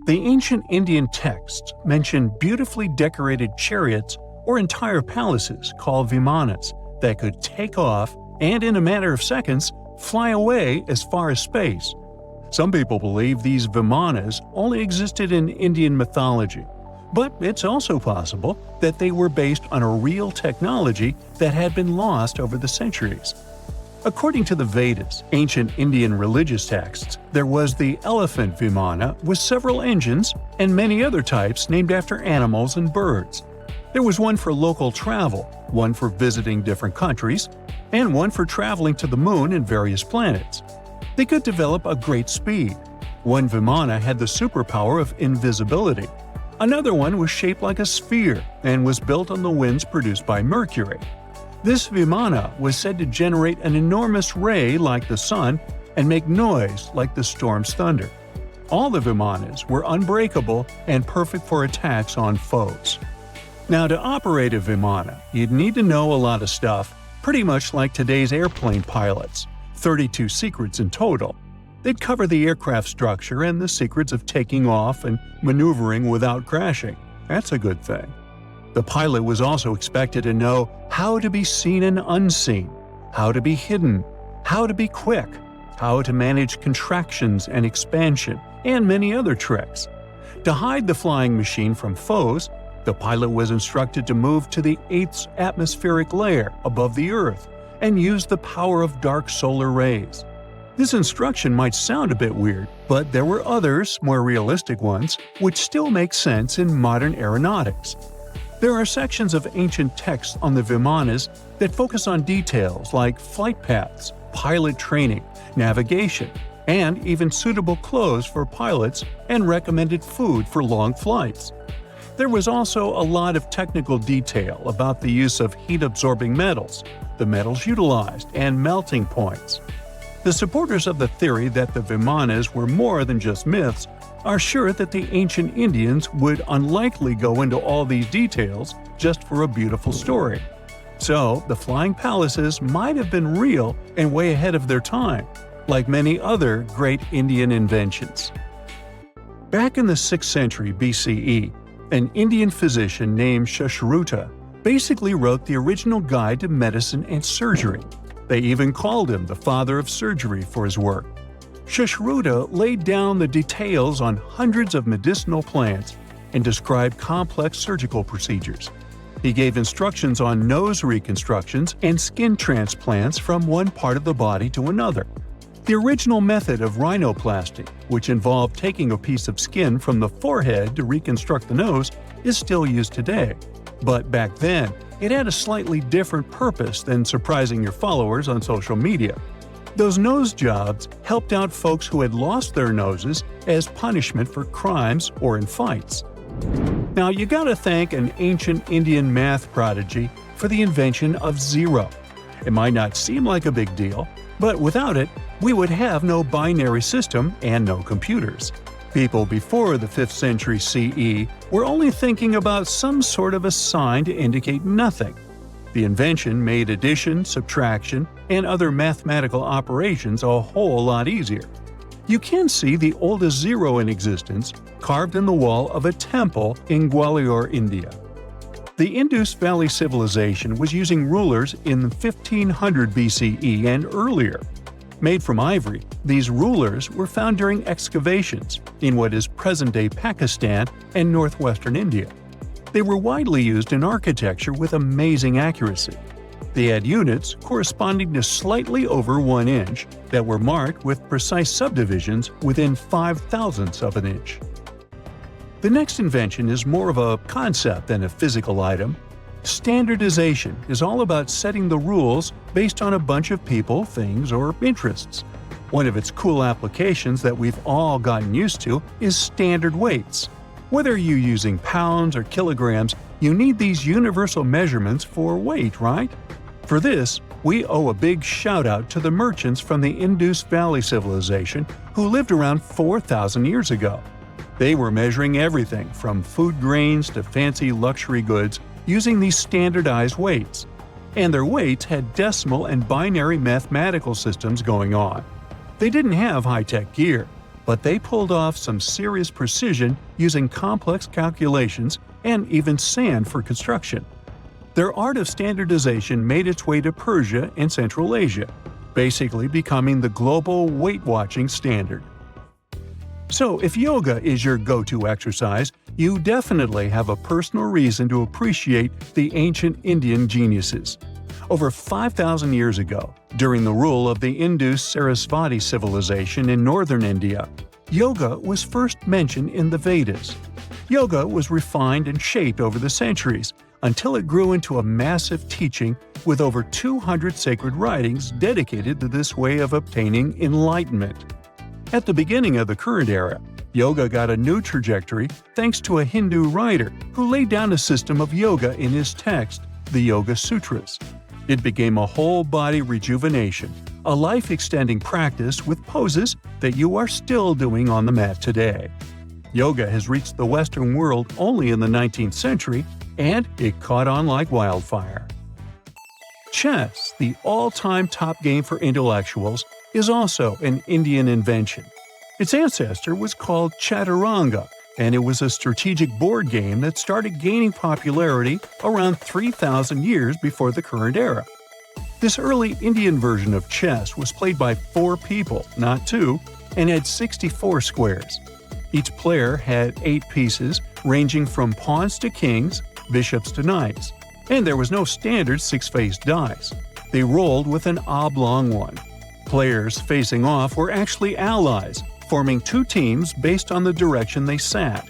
The ancient Indian texts mention beautifully decorated chariots or entire palaces called vimanas that could take off and, in a matter of seconds, fly away as far as space. Some people believe these vimanas only existed in Indian mythology, but it's also possible that they were based on a real technology that had been lost over the centuries. According to the Vedas, ancient Indian religious texts, there was the elephant vimana with several engines and many other types named after animals and birds. There was one for local travel, one for visiting different countries, and one for traveling to the moon and various planets. They could develop a great speed. One vimana had the superpower of invisibility. Another one was shaped like a sphere and was built on the winds produced by Mercury. This vimana was said to generate an enormous ray like the sun and make noise like the storm's thunder. All the vimanas were unbreakable and perfect for attacks on foes. Now, to operate a vimana, you'd need to know a lot of stuff, pretty much like today's airplane pilots, 32 secrets in total. They'd cover the aircraft structure and the secrets of taking off and maneuvering without crashing. That's a good thing. The pilot was also expected to know how to be seen and unseen, how to be hidden, how to be quick, how to manage contractions and expansion, and many other tricks. To hide the flying machine from foes, the pilot was instructed to move to the 8th atmospheric layer above the Earth and use the power of dark solar rays. This instruction might sound a bit weird, but there were others, more realistic ones, which still make sense in modern aeronautics. There are sections of ancient texts on the vimanas that focus on details like flight paths, pilot training, navigation, and even suitable clothes for pilots and recommended food for long flights. There was also a lot of technical detail about the use of heat-absorbing metals, the metals utilized, and melting points. The supporters of the theory that the vimanas were more than just myths are sure that the ancient Indians would unlikely go into all these details just for a beautiful story. So, the flying palaces might have been real and way ahead of their time, like many other great Indian inventions. Back in the 6th century BCE, an Indian physician named Sushruta basically wrote the original guide to medicine and surgery. They even called him the father of surgery for his work. Sushruta laid down the details on hundreds of medicinal plants and described complex surgical procedures. He gave instructions on nose reconstructions and skin transplants from one part of the body to another. The original method of rhinoplasty, which involved taking a piece of skin from the forehead to reconstruct the nose, is still used today. But back then, it had a slightly different purpose than surprising your followers on social media. Those nose jobs helped out folks who had lost their noses as punishment for crimes or in fights. Now, you gotta thank an ancient Indian math prodigy for the invention of zero. It might not seem like a big deal, but without it, we would have no binary system and no computers. People before the 5th century CE were only thinking about some sort of a sign to indicate nothing. The invention made addition, subtraction, and other mathematical operations a whole lot easier. You can see the oldest zero in existence carved in the wall of a temple in Gwalior, India. The Indus Valley Civilization was using rulers in 1500 BCE and earlier. Made from ivory, these rulers were found during excavations in what is present-day Pakistan and northwestern India. They were widely used in architecture with amazing accuracy. They had units corresponding to slightly over 1 inch that were marked with precise subdivisions within 5/1000ths of an inch. The next invention is more of a concept than a physical item. Standardization is all about setting the rules based on a bunch of people, things, or interests. One of its cool applications that we've all gotten used to is standard weights. Whether you're using pounds or kilograms, you need these universal measurements for weight, right? For this, we owe a big shout-out to the merchants from the Indus Valley Civilization who lived around 4,000 years ago. They were measuring everything from food grains to fancy luxury goods using these standardized weights. And their weights had decimal and binary mathematical systems going on. They didn't have high-tech gear. but they pulled off some serious precision using complex calculations and even sand for construction. Their art of standardization made its way to Persia and Central Asia, basically becoming the global weight-watching standard. So if yoga is your go-to exercise, you definitely have a personal reason to appreciate the ancient Indian geniuses. Over 5,000 years ago, during the rule of the Indus-Sarasvati civilization in northern India, yoga was first mentioned in the Vedas. Yoga was refined and shaped over the centuries until it grew into a massive teaching with over 200 sacred writings dedicated to this way of obtaining enlightenment. At the beginning of the current era, yoga got a new trajectory thanks to a Hindu writer who laid down a system of yoga in his text, the Yoga Sutras. It became a whole-body rejuvenation, a life-extending practice with poses that you are still doing on the mat today. Yoga has reached the Western world only in the 19th century, and it caught on like wildfire. Chess, the all-time top game for intellectuals, is also an Indian invention. Its ancestor was called Chaturanga, and it was a strategic board game that started gaining popularity around 3,000 years before the current era. This early Indian version of chess was played by 4 people, not 2, and had 64 squares. Each player had 8 pieces, ranging from pawns to kings, bishops to knights, and there was no standard 6-faced dice. They rolled with an oblong one. Players facing off were actually allies, forming 2 teams based on the direction they sat.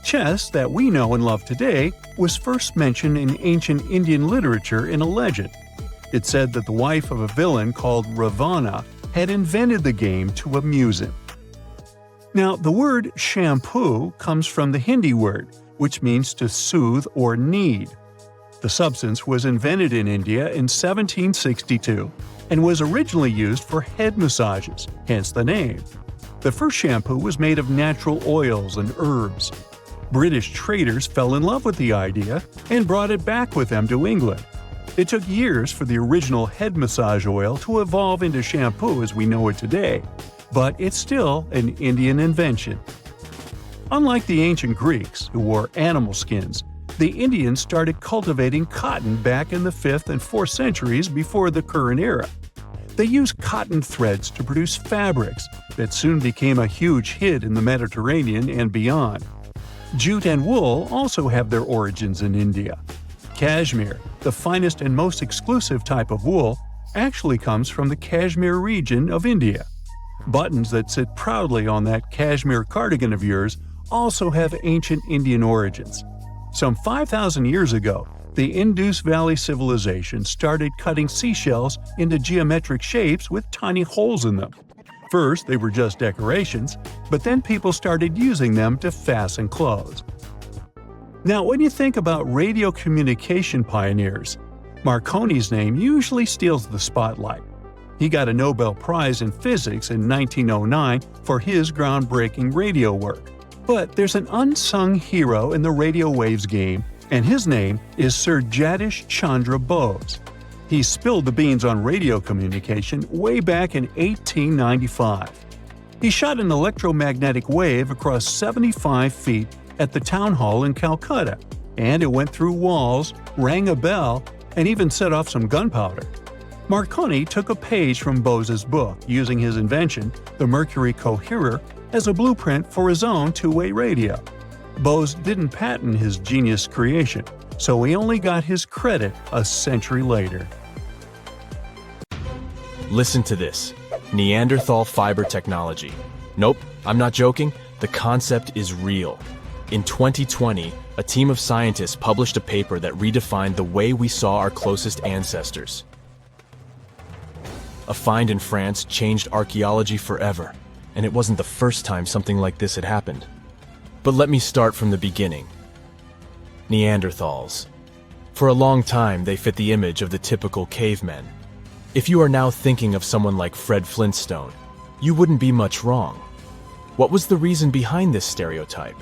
Chess, that we know and love today, was first mentioned in ancient Indian literature in a legend. It said that the wife of a villain called Ravana had invented the game to amuse him. Now, the word shampoo comes from the Hindi word, which means to soothe or knead. The substance was invented in India in 1762 and was originally used for head massages, hence the name. The first shampoo was made of natural oils and herbs. British traders fell in love with the idea and brought it back with them to England. It took years for the original head massage oil to evolve into shampoo as we know it today, but it's still an Indian invention. Unlike the ancient Greeks, who wore animal skins, the Indians started cultivating cotton back in the 5th and 4th centuries before the current era. They used cotton threads to produce fabrics that soon became a huge hit in the Mediterranean and beyond. Jute and wool also have their origins in India. Cashmere, the finest and most exclusive type of wool, actually comes from the Kashmir region of India. Buttons that sit proudly on that cashmere cardigan of yours also have ancient Indian origins. Some 5,000 years ago, the Indus Valley civilization started cutting seashells into geometric shapes with tiny holes in them. First, they were just decorations, but then people started using them to fasten clothes. Now, when you think about radio communication pioneers, Marconi's name usually steals the spotlight. He got a Nobel Prize in Physics in 1909 for his groundbreaking radio work. But there's an unsung hero in the radio waves game, and his name is Sir Jagdish Chandra Bose. He spilled the beans on radio communication way back in 1895. He shot an electromagnetic wave across 75 feet at the town hall in Calcutta, and it went through walls, rang a bell, and even set off some gunpowder. Marconi took a page from Bose's book, using his invention, the Mercury Coherer, as a blueprint for his own two-way radio. Bose didn't patent his genius creation, so he only got his credit a century later. Listen to this. Neanderthal fiber technology. Nope, I'm not joking. The concept is real. In 2020, a team of scientists published a paper that redefined the way we saw our closest ancestors. A find in France changed archaeology forever, and it wasn't the first time something like this had happened. But let me start from the beginning. Neanderthals. For a long time, they fit the image of the typical cavemen. If you are now thinking of someone like Fred Flintstone, you wouldn't be much wrong. What was the reason behind this stereotype?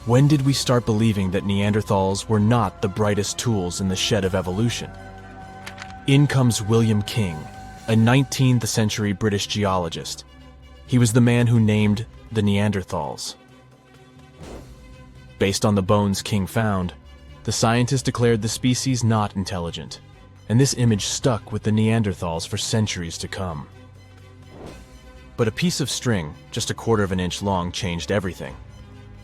When did we start believing that Neanderthals were not the brightest tools in the shed of evolution? In comes William King, a 19th century British geologist. He was the man who named the Neanderthals. Based on the bones King found, the scientists declared the species not intelligent, and this image stuck with the Neanderthals for centuries to come. But a piece of string, just a quarter of an inch long, changed everything.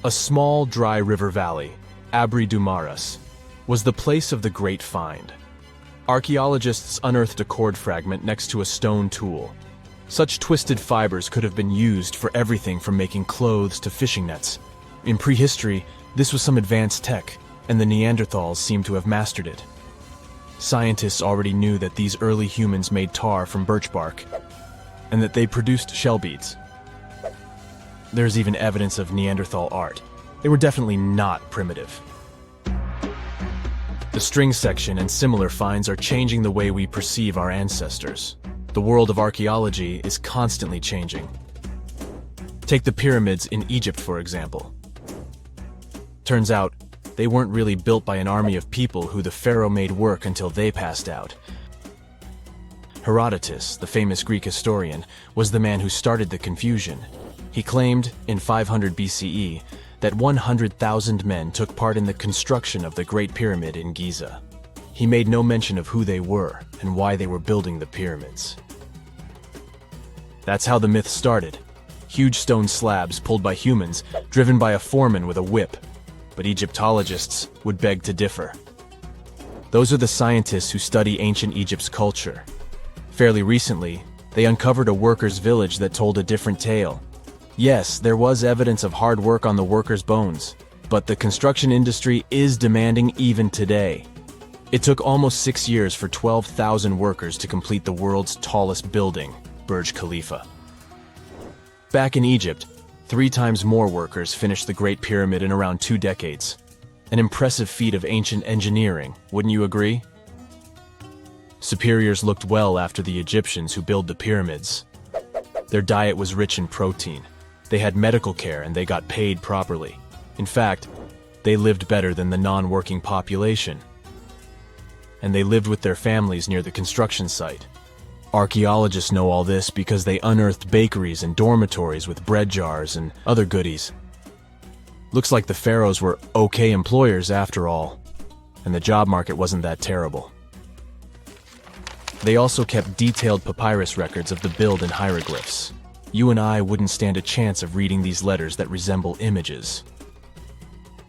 A small, dry river valley, Abri du Maras, was the place of the great find. Archaeologists unearthed a cord fragment next to a stone tool. Such twisted fibers could have been used for everything from making clothes to fishing nets. In prehistory, this was some advanced tech, and the Neanderthals seemed to have mastered it. Scientists already knew that these early humans made tar from birch bark, and that they produced shell beads. There's even evidence of Neanderthal art. They were definitely not primitive. The string section and similar finds are changing the way we perceive our ancestors. The world of archaeology is constantly changing. Take the pyramids in Egypt, for example. Turns out, they weren't really built by an army of people who the pharaoh made work until they passed out. Herodotus, the famous Greek historian, was the man who started the confusion. He claimed, in 500 BCE, that 100,000 men took part in the construction of the Great Pyramid in Giza. He made no mention of who they were and why they were building the pyramids. That's how the myth started. Huge stone slabs pulled by humans, driven by a foreman with a whip. But Egyptologists would beg to differ. Those are the scientists who study ancient Egypt's culture. Fairly recently, they uncovered a workers' village that told a different tale. Yes, there was evidence of hard work on the workers' bones, but the construction industry is demanding even today. It took almost 6 years for 12,000 workers to complete the world's tallest building, Burj Khalifa. Back in Egypt, 3 times more workers finished the Great Pyramid in around 2 decades. An impressive feat of ancient engineering, wouldn't you agree? Superiors looked well after the Egyptians who built the pyramids. Their diet was rich in protein. They had medical care and they got paid properly. In fact, they lived better than the non-working population. And they lived with their families near the construction site. Archaeologists know all this because they unearthed bakeries and dormitories with bread jars and other goodies. Looks like the pharaohs were okay employers after all, and the job market wasn't that terrible. They also kept detailed papyrus records of the build and hieroglyphs. You and I wouldn't stand a chance of reading these letters that resemble images.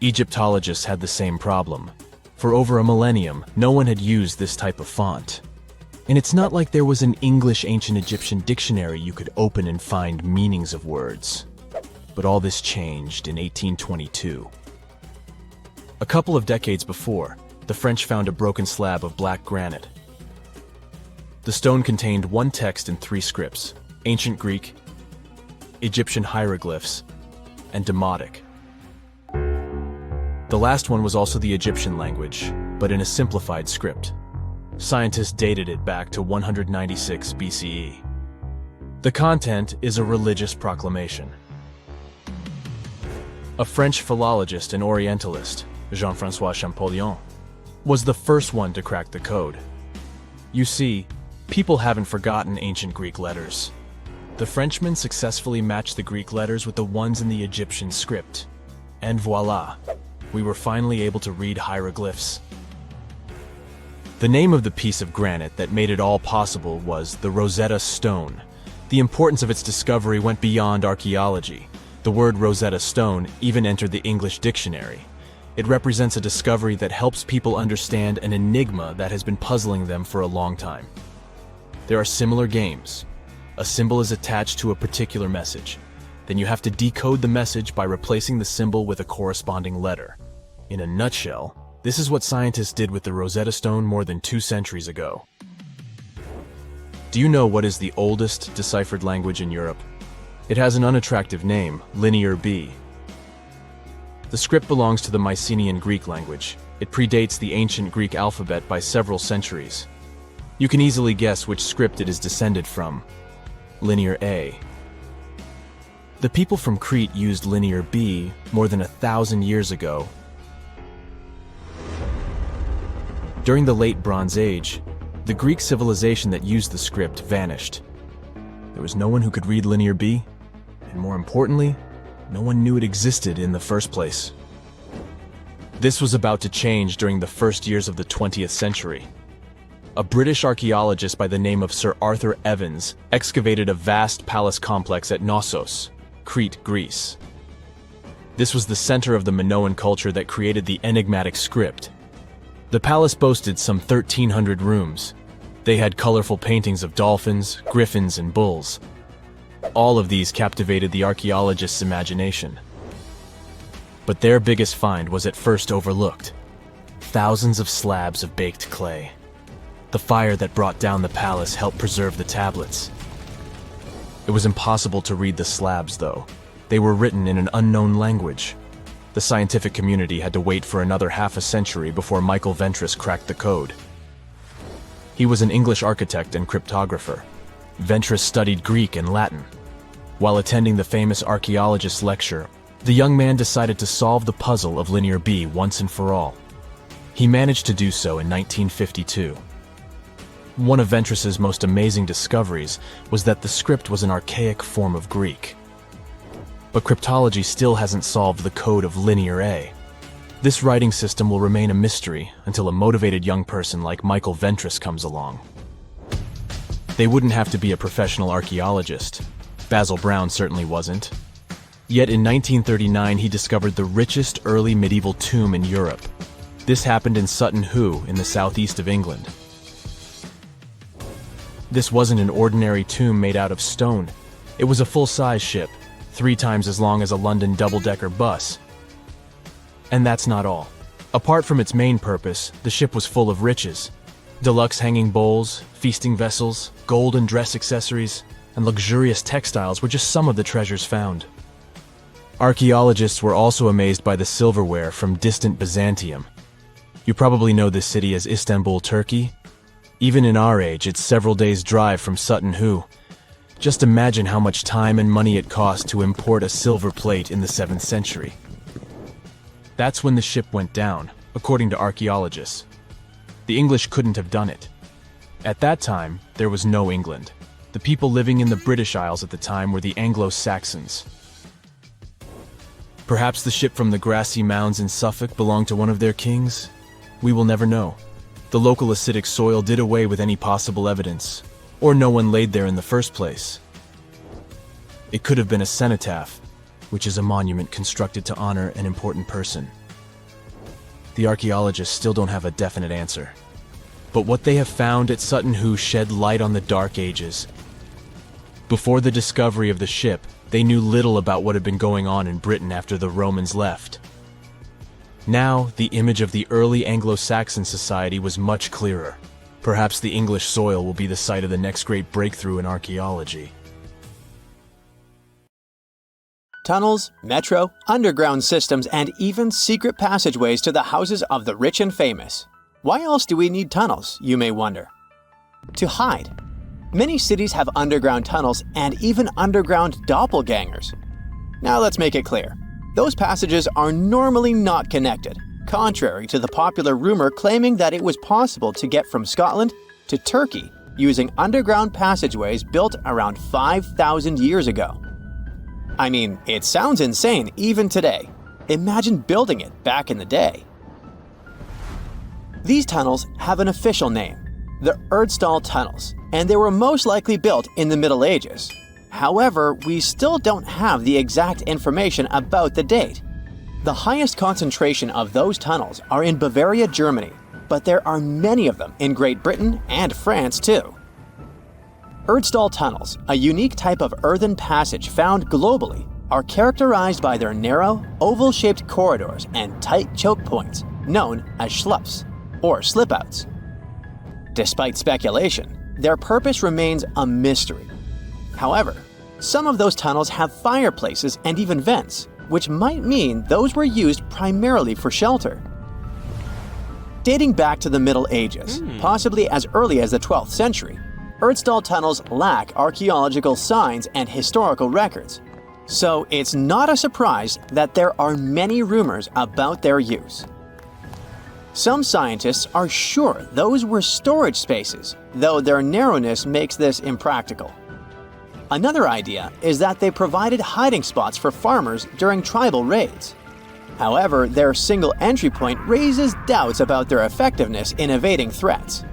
Egyptologists had the same problem. For over a millennium, no one had used this type of font. And it's not like there was an English ancient Egyptian dictionary you could open and find meanings of words. But all this changed in 1822. A couple of decades before, the French found a broken slab of black granite. The stone contained 1 text and 3 scripts: Ancient Greek, Egyptian hieroglyphs, and Demotic. The last one was also the Egyptian language, but in a simplified script. Scientists dated it back to 196 BCE. The content is a religious proclamation. A French philologist and Orientalist, Jean-François Champollion, was the first one to crack the code. You see, people haven't forgotten ancient Greek letters. The Frenchman successfully matched the Greek letters with the ones in the Egyptian script. And voila, we were finally able to read hieroglyphs. The name of the piece of granite that made it all possible was the Rosetta Stone. The importance of its discovery went beyond archaeology. The word Rosetta Stone even entered the English dictionary. It represents a discovery that helps people understand an enigma that has been puzzling them for a long time. There are similar games. A symbol is attached to a particular message. Then you have to decode the message by replacing the symbol with a corresponding letter. In a nutshell, this is what scientists did with the Rosetta Stone more than 2 centuries ago. Do you know what is the oldest deciphered language in Europe? It has an unattractive name, Linear B. The script belongs to the Mycenaean Greek language. It predates the ancient Greek alphabet by several centuries. You can easily guess which script it is descended from. Linear A. The people from Crete used Linear B more than 1,000 years ago. During the Late Bronze Age, the Greek civilization that used the script vanished. There was no one who could read Linear B, and more importantly, no one knew it existed in the first place. This was about to change during the first years of the 20th century. A British archaeologist by the name of Sir Arthur Evans excavated a vast palace complex at Knossos, Crete, Greece. This was the center of the Minoan culture that created the enigmatic script. The palace boasted some 1,300 rooms. They had colorful paintings of dolphins, griffins, and bulls. All of these captivated the archaeologist's imagination. But their biggest find was at first overlooked: thousands of slabs of baked clay. The fire that brought down the palace helped preserve the tablets. It was impossible to read the slabs, though. They were written in an unknown language. The scientific community had to wait for another half a century before Michael Ventris cracked the code. He was an English architect and cryptographer. Ventris studied Greek and Latin. While attending the famous archaeologist's lecture, the young man decided to solve the puzzle of Linear B once and for all. He managed to do so in 1952. One of Ventris's most amazing discoveries was that the script was an archaic form of Greek. But cryptology still hasn't solved the code of Linear A. This writing system will remain a mystery until a motivated young person like Michael Ventris comes along. They wouldn't have to be a professional archaeologist. Basil Brown certainly wasn't. Yet in 1939 he discovered the richest early medieval tomb in Europe. This happened in Sutton Hoo in the southeast of England. This wasn't an ordinary tomb made out of stone. It was a full-size ship, 3 times as long as a London double-decker bus. And that's not all. Apart from its main purpose, the ship was full of riches. Deluxe hanging bowls, feasting vessels, gold and dress accessories, and luxurious textiles were just some of the treasures found. Archaeologists were also amazed by the silverware from distant Byzantium. You probably know this city as Istanbul, Turkey. Even in our age, it's several days' drive from Sutton Hoo. Just imagine how much time and money it cost to import a silver plate in the 7th century. That's when the ship went down, according to archaeologists. The English couldn't have done it. At that time, there was no England. The people living in the British Isles at the time were the Anglo-Saxons. Perhaps the ship from the grassy mounds in Suffolk belonged to one of their kings? We will never know. The local acidic soil did away with any possible evidence, or no one laid there in the first place. It could have been a cenotaph, which is a monument constructed to honor an important person. The archaeologists still don't have a definite answer. But what they have found at Sutton Hoo shed light on the Dark Ages. Before the discovery of the ship, they knew little about what had been going on in Britain after the Romans left. Now, the image of the early Anglo-Saxon society was much clearer. Perhaps the English soil will be the site of the next great breakthrough in archaeology. Tunnels, metro, underground systems, and even secret passageways to the houses of the rich and famous. Why else do we need tunnels, you may wonder? To hide. Many cities have underground tunnels and even underground doppelgangers. Now let's make it clear. Those passages are normally not connected, contrary to the popular rumor claiming that it was possible to get from Scotland to Turkey using underground passageways built around 5,000 years ago. I mean, it sounds insane even today. Imagine building it back in the day. These tunnels have an official name, the Erdstall Tunnels, and they were most likely built in the Middle Ages. However, we still don't have the exact information about the date. The highest concentration of those tunnels are in Bavaria, Germany, but there are many of them in Great Britain and France too. Erdstall tunnels, a unique type of earthen passage found globally, are characterized by their narrow, oval-shaped corridors and tight choke points, known as schlups, or slip-outs. Despite speculation, their purpose remains a mystery. However, some of those tunnels have fireplaces and even vents, which might mean those were used primarily for shelter. Dating back to the Middle Ages, possibly as early as the 12th century, Erdstall tunnels lack archaeological signs and historical records, so it's not a surprise that there are many rumors about their use. Some scientists are sure those were storage spaces, though their narrowness makes this impractical. Another idea is that they provided hiding spots for farmers during tribal raids. However, their single entry point raises doubts about their effectiveness in evading threats.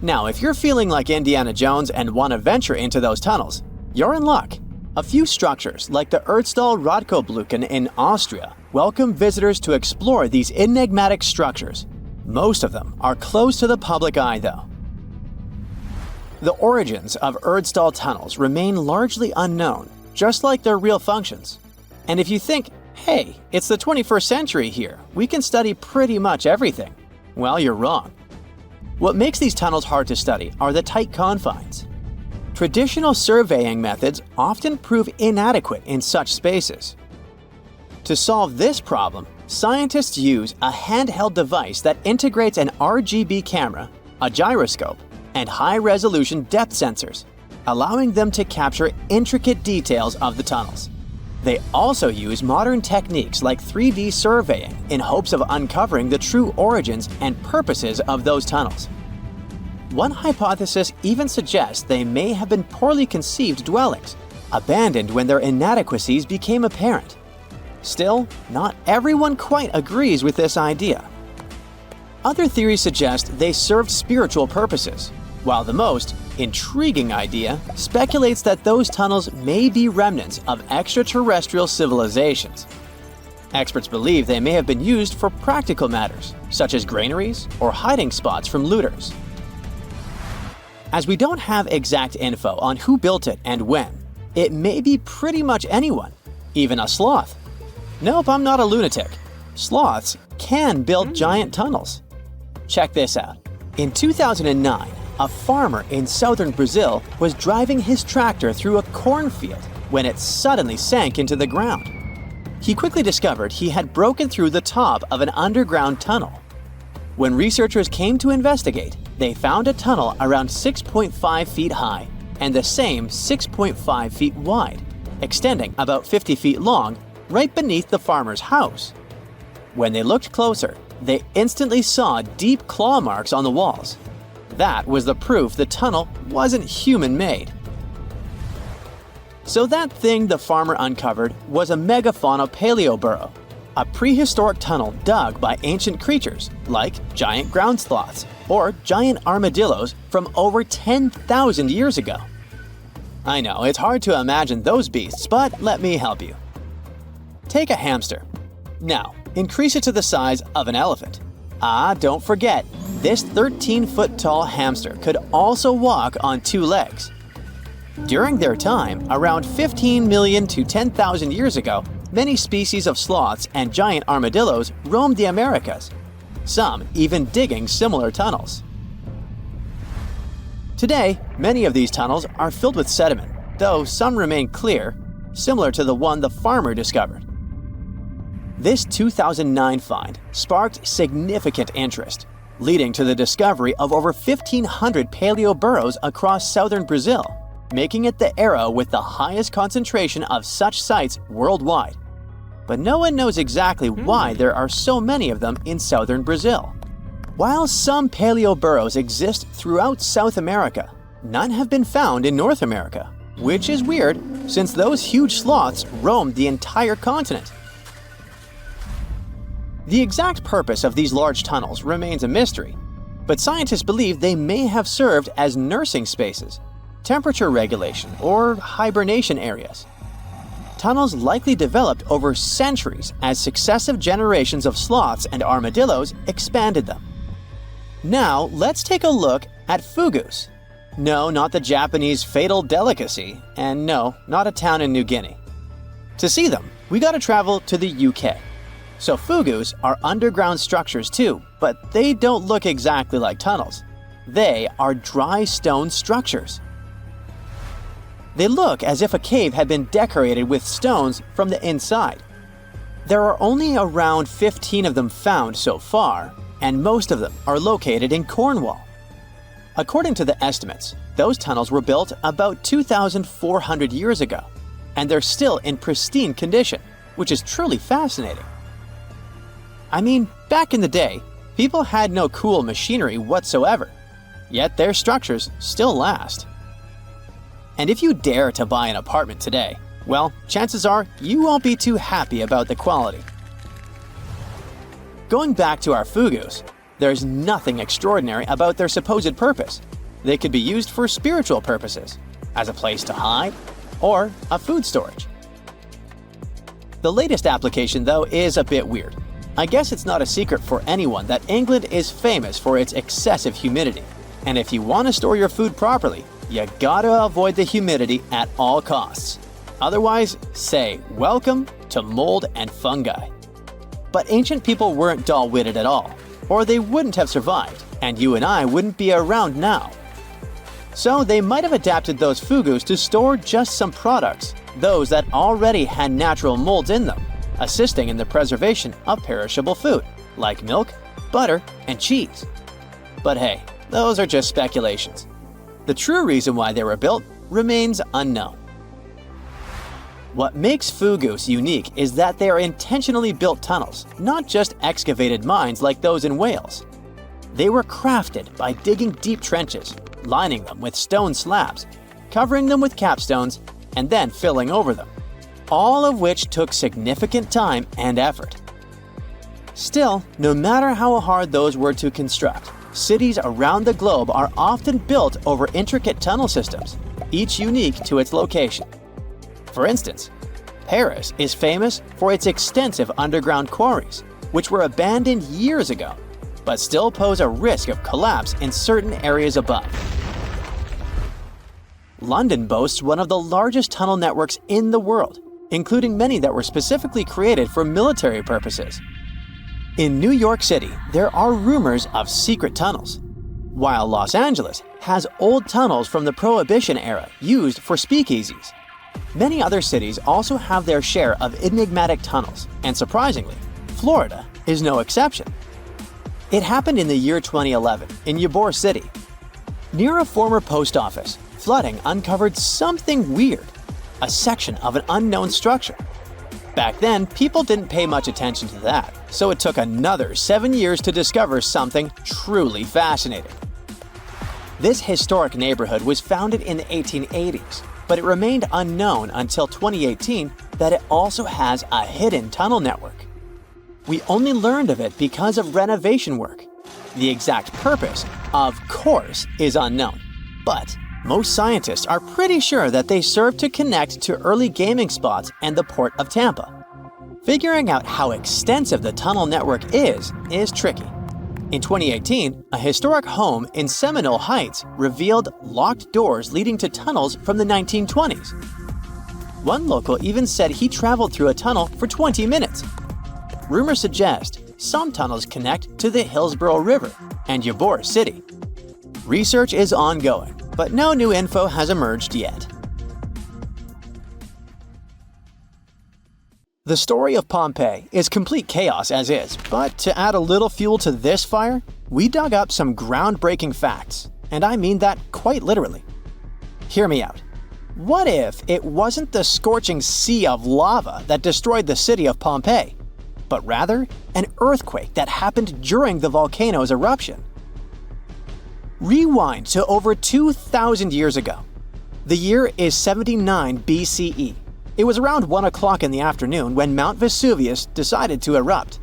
Now, if you're feeling like Indiana Jones and want to venture into those tunnels, you're in luck. A few structures, like the Erdstall Radkobluken in Austria, welcome visitors to explore these enigmatic structures. Most of them are closed to the public eye, though. The origins of Erdstall tunnels remain largely unknown, just like their real functions. And if you think, hey, it's the 21st century here, we can study pretty much everything, well, you're wrong. What makes these tunnels hard to study are the tight confines. Traditional surveying methods often prove inadequate in such spaces. To solve this problem, scientists use a handheld device that integrates an RGB camera, a gyroscope, and high-resolution depth sensors, allowing them to capture intricate details of the tunnels. They also use modern techniques like 3D surveying in hopes of uncovering the true origins and purposes of those tunnels. One hypothesis even suggests they may have been poorly conceived dwellings, abandoned when their inadequacies became apparent. Still, not everyone quite agrees with this idea. Other theories suggest they served spiritual purposes, while the most intriguing idea speculates that those tunnels may be remnants of extraterrestrial civilizations. Experts believe they may have been used for practical matters, such as granaries or hiding spots from looters. As we don't have exact info on who built it and when, it may be pretty much anyone, even a sloth. Nope, I'm not a lunatic. Sloths can build giant tunnels. Check this out. In 2009, a farmer in southern Brazil was driving his tractor through a cornfield when it suddenly sank into the ground. He quickly discovered he had broken through the top of an underground tunnel. When researchers came to investigate, they found a tunnel around 6.5 feet high and the same 6.5 feet wide, extending about 50 feet long, right beneath the farmer's house. When they looked closer, they instantly saw deep claw marks on the walls. That was the proof the tunnel wasn't human-made. So that thing the farmer uncovered was a megafauna paleoburrow, a prehistoric tunnel dug by ancient creatures like giant ground sloths or giant armadillos from over 10,000 years ago. I know, it's hard to imagine those beasts, but let me help you. Take a hamster. Now, increase it to the size of an elephant. Don't forget, this 13-foot-tall hamster could also walk on two legs. During their time, around 15 million to 10,000 years ago, many species of sloths and giant armadillos roamed the Americas, some even digging similar tunnels. Today, many of these tunnels are filled with sediment, though some remain clear, similar to the one the farmer discovered. This 2009 find sparked significant interest, leading to the discovery of over 1,500 paleoburrows across southern Brazil, making it the era with the highest concentration of such sites worldwide. But no one knows exactly why there are so many of them in southern Brazil. While some paleoburrows exist throughout South America, none have been found in North America, which is weird since those huge sloths roamed the entire continent. The exact purpose of these large tunnels remains a mystery, but scientists believe they may have served as nursing spaces, temperature regulation, or hibernation areas. Tunnels likely developed over centuries as successive generations of sloths and armadillos expanded them. Now, let's take a look at fugus. No, not the Japanese fatal delicacy, and no, not a town in New Guinea. To see them, we gotta travel to the UK. So fugus are underground structures too, but they don't look exactly like tunnels. They are dry stone structures. They look as if a cave had been decorated with stones from the inside. There are only around 15 of them found so far, and most of them are located in Cornwall. According to the estimates, those tunnels were built about 2,400 years ago, and they're still in pristine condition, which is truly fascinating. I mean, back in the day, people had no cool machinery whatsoever, yet their structures still last. And if you dare to buy an apartment today, well, chances are you won't be too happy about the quality. Going back to our fugus, there's nothing extraordinary about their supposed purpose. They could be used for spiritual purposes, as a place to hide, or a food storage. The latest application, though, is a bit weird. I guess it's not a secret for anyone that England is famous for its excessive humidity. And if you want to store your food properly, you gotta avoid the humidity at all costs. Otherwise, say welcome to mold and fungi. But ancient people weren't dull-witted at all, or they wouldn't have survived, and you and I wouldn't be around now. So they might have adapted those fugus to store just some products, those that already had natural molds in them, assisting in the preservation of perishable food, like milk, butter, and cheese. But hey, those are just speculations. The true reason why they were built remains unknown. What makes fugus unique is that they are intentionally built tunnels, not just excavated mines like those in Wales. They were crafted by digging deep trenches, lining them with stone slabs, covering them with capstones, and then filling over them, all of which took significant time and effort. Still, no matter how hard those were to construct, cities around the globe are often built over intricate tunnel systems, each unique to its location. For instance, Paris is famous for its extensive underground quarries, which were abandoned years ago, but still pose a risk of collapse in certain areas above. London boasts one of the largest tunnel networks in the world, including many that were specifically created for military purposes. In New York City, there are rumors of secret tunnels, while Los Angeles has old tunnels from the Prohibition era used for speakeasies. Many other cities also have their share of enigmatic tunnels, and surprisingly, Florida is no exception. It happened in the year 2011 in Ybor City. Near a former post office, flooding uncovered something weird, a section of an unknown structure. Back then, people didn't pay much attention to that, so it took another 7 years to discover something truly fascinating. This historic neighborhood was founded in the 1880s, but it remained unknown until 2018 that it also has a hidden tunnel network. We only learned of it because of renovation work. The exact purpose, of course, is unknown, but most scientists are pretty sure that they serve to connect to early gaming spots and the port of Tampa. Figuring out how extensive the tunnel network is tricky. In 2018, a historic home in Seminole Heights revealed locked doors leading to tunnels from the 1920s. One local even said he traveled through a tunnel for 20 minutes. Rumors suggest some tunnels connect to the Hillsborough River and Ybor City. Research is ongoing, but no new info has emerged yet. The story of Pompeii is complete chaos as is, but to add a little fuel to this fire, we dug up some groundbreaking facts, and I mean that quite literally. Hear me out. What if it wasn't the scorching sea of lava that destroyed the city of Pompeii, but rather an earthquake that happened during the volcano's eruption? Rewind to over 2,000 years ago. The year is 79 BCE. It was around 1 o'clock in the afternoon when Mount Vesuvius decided to erupt.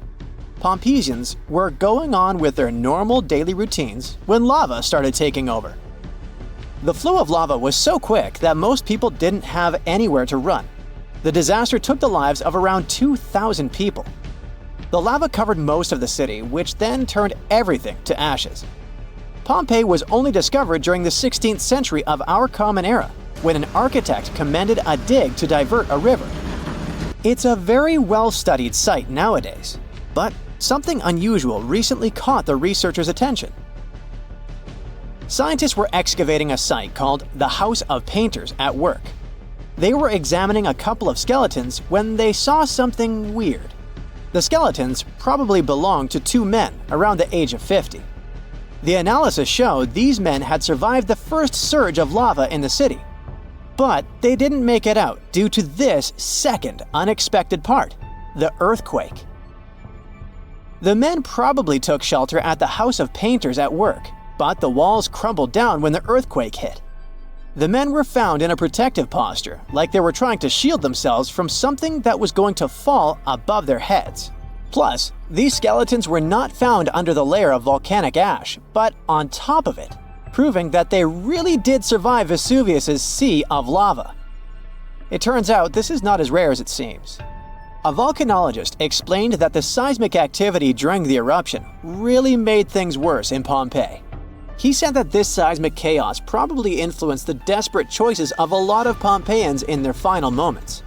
Pompeians were going on with their normal daily routines when lava started taking over. The flow of lava was so quick that most people didn't have anywhere to run. The disaster took the lives of around 2,000 people. The lava covered most of the city, which then turned everything to ashes. Pompeii was only discovered during the 16th century of our Common Era, when an architect commended a dig to divert a river. It's a very well-studied site nowadays, but something unusual recently caught the researchers' attention. Scientists were excavating a site called the House of Painters at work. They were examining a couple of skeletons when they saw something weird. The skeletons probably belonged to 2 men around the age of 50. The analysis showed these men had survived the first surge of lava in the city, but they didn't make it out due to this second unexpected part, the earthquake. The men probably took shelter at the House of Painters at work, but the walls crumbled down when the earthquake hit. The men were found in a protective posture, like they were trying to shield themselves from something that was going to fall above their heads. Plus, these skeletons were not found under the layer of volcanic ash, but on top of it, proving that they really did survive Vesuvius's sea of lava. It turns out this is not as rare as it seems. A volcanologist explained that the seismic activity during the eruption really made things worse in Pompeii. He said that this seismic chaos probably influenced the desperate choices of a lot of Pompeians in their final moments.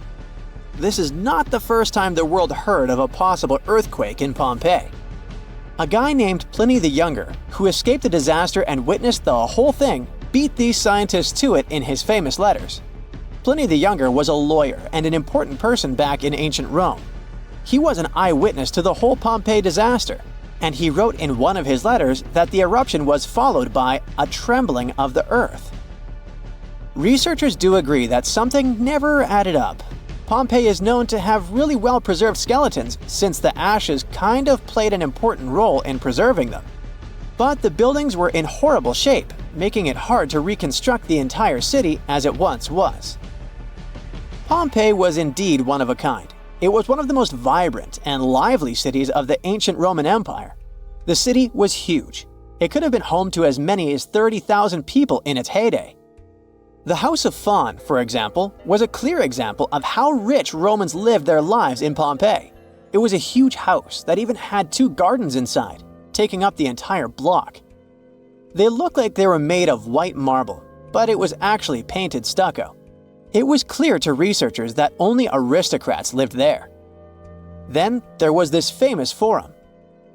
This is not the first time the world heard of a possible earthquake in Pompeii. A guy named Pliny the Younger, who escaped the disaster and witnessed the whole thing, beat these scientists to it in his famous letters. Pliny the Younger was a lawyer and an important person back in ancient Rome. He was an eyewitness to the whole Pompeii disaster, and he wrote in one of his letters that the eruption was followed by a trembling of the earth. Researchers do agree that something never added up. Pompeii is known to have really well-preserved skeletons since the ashes kind of played an important role in preserving them. But the buildings were in horrible shape, making it hard to reconstruct the entire city as it once was. Pompeii was indeed one of a kind. It was one of the most vibrant and lively cities of the ancient Roman Empire. The city was huge. It could have been home to as many as 30,000 people in its heyday. The House of Fawn, for example, was a clear example of how rich Romans lived their lives in Pompeii. It was a huge house that even had 2 gardens inside, taking up the entire block. They looked like they were made of white marble, but it was actually painted stucco. It was clear to researchers that only aristocrats lived there. Then there was this famous forum.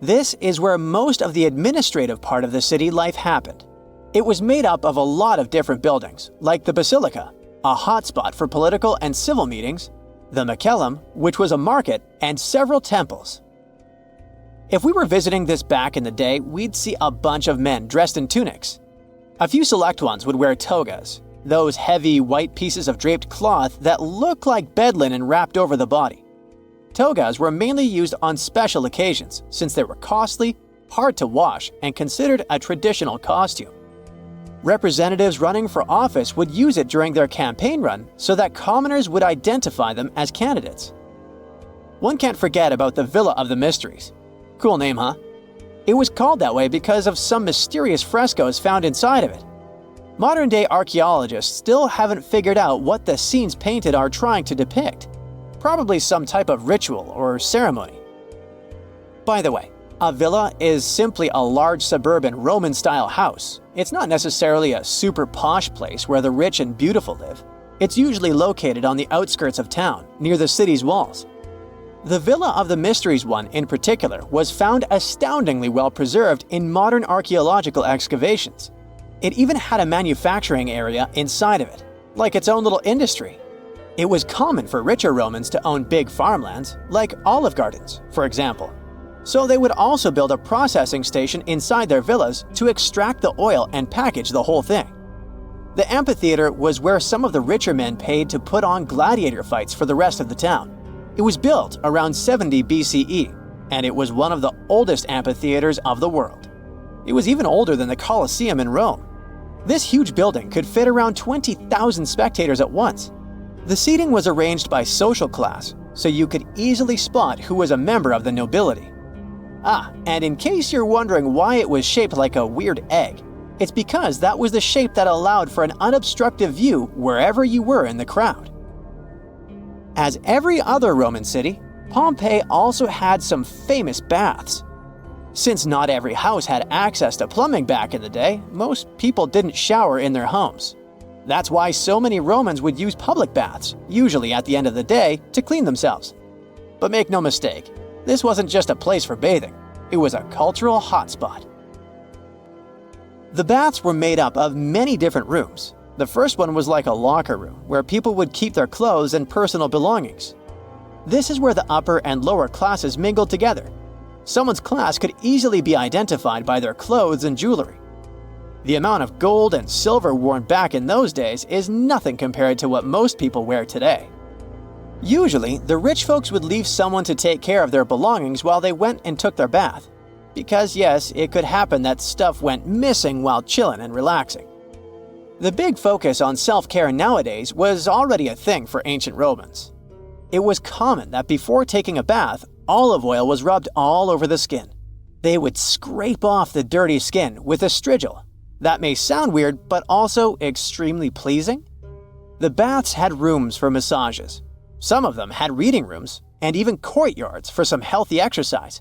This is where most of the administrative part of the city life happened. It was made up of a lot of different buildings, like the Basilica, a hotspot for political and civil meetings, the Macellum, which was a market, and several temples. If we were visiting this back in the day, we'd see a bunch of men dressed in tunics. A few select ones would wear togas, those heavy white pieces of draped cloth that look like bed linen wrapped over the body. Togas were mainly used on special occasions since they were costly, hard to wash, and considered a traditional costume. Representatives running for office would use it during their campaign run so that commoners would identify them as candidates. One can't forget about the Villa of the Mysteries. Cool name, huh? It was called that way because of some mysterious frescoes found inside of it. Modern-day archaeologists still haven't figured out what the scenes painted are trying to depict. Probably some type of ritual or ceremony. By the way, a villa is simply a large suburban Roman-style house. It's not necessarily a super posh place where the rich and beautiful live. It's usually located on the outskirts of town, near the city's walls. The Villa of the Mysteries one in particular was found astoundingly well preserved in modern archaeological excavations. It even had a manufacturing area inside of it, like its own little industry. It was common for richer Romans to own big farmlands, like olive gardens, for example. So they would also build a processing station inside their villas to extract the oil and package the whole thing. The amphitheater was where some of the richer men paid to put on gladiator fights for the rest of the town. It was built around 70 BCE, and it was one of the oldest amphitheaters of the world. It was even older than the Colosseum in Rome. This huge building could fit around 20,000 spectators at once. The seating was arranged by social class, so you could easily spot who was a member of the nobility. And in case you're wondering why it was shaped like a weird egg, it's because that was the shape that allowed for an unobstructed view wherever you were in the crowd. As every other Roman city, Pompeii also had some famous baths. Since not every house had access to plumbing back in the day, most people didn't shower in their homes. That's why so many Romans would use public baths, usually at the end of the day, to clean themselves. But make no mistake, this wasn't just a place for bathing, it was a cultural hotspot. The baths were made up of many different rooms. The first one was like a locker room, where people would keep their clothes and personal belongings. This is where the upper and lower classes mingled together. Someone's class could easily be identified by their clothes and jewelry. The amount of gold and silver worn back in those days is nothing compared to what most people wear today. Usually, the rich folks would leave someone to take care of their belongings while they went and took their bath. Because yes, it could happen that stuff went missing while chilling and relaxing. The big focus on self-care nowadays was already a thing for ancient Romans. It was common that before taking a bath, olive oil was rubbed all over the skin. They would scrape off the dirty skin with a strigil. That may sound weird, but also extremely pleasing. The baths had rooms for massages. Some of them had reading rooms, and even courtyards for some healthy exercise.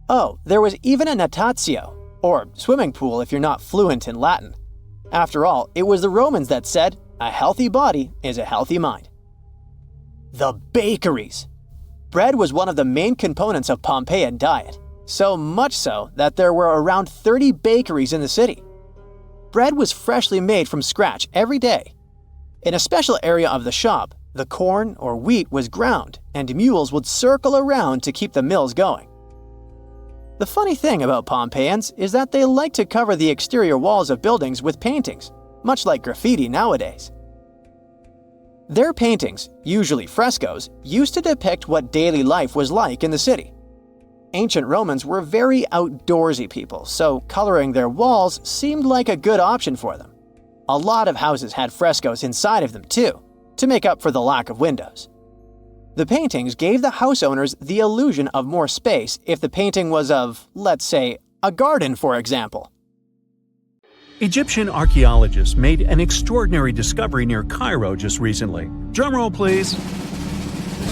Oh, there was even a natatio, or swimming pool if you're not fluent in Latin. After all, it was the Romans that said, "A healthy body is a healthy mind." The bakeries! Bread was one of the main components of Pompeian diet, so much so that there were around 30 bakeries in the city. Bread was freshly made from scratch every day. In a special area of the shop, the corn or wheat was ground, and mules would circle around to keep the mills going. The funny thing about Pompeians is that they like to cover the exterior walls of buildings with paintings, much like graffiti nowadays. Their paintings, usually frescoes, used to depict what daily life was like in the city. Ancient Romans were very outdoorsy people, so coloring their walls seemed like a good option for them. A lot of houses had frescoes inside of them too, to make up for the lack of windows. The paintings gave the house owners the illusion of more space if the painting was of, let's say, a garden, for example. Egyptian archaeologists made an extraordinary discovery near Cairo just recently. Drumroll, please.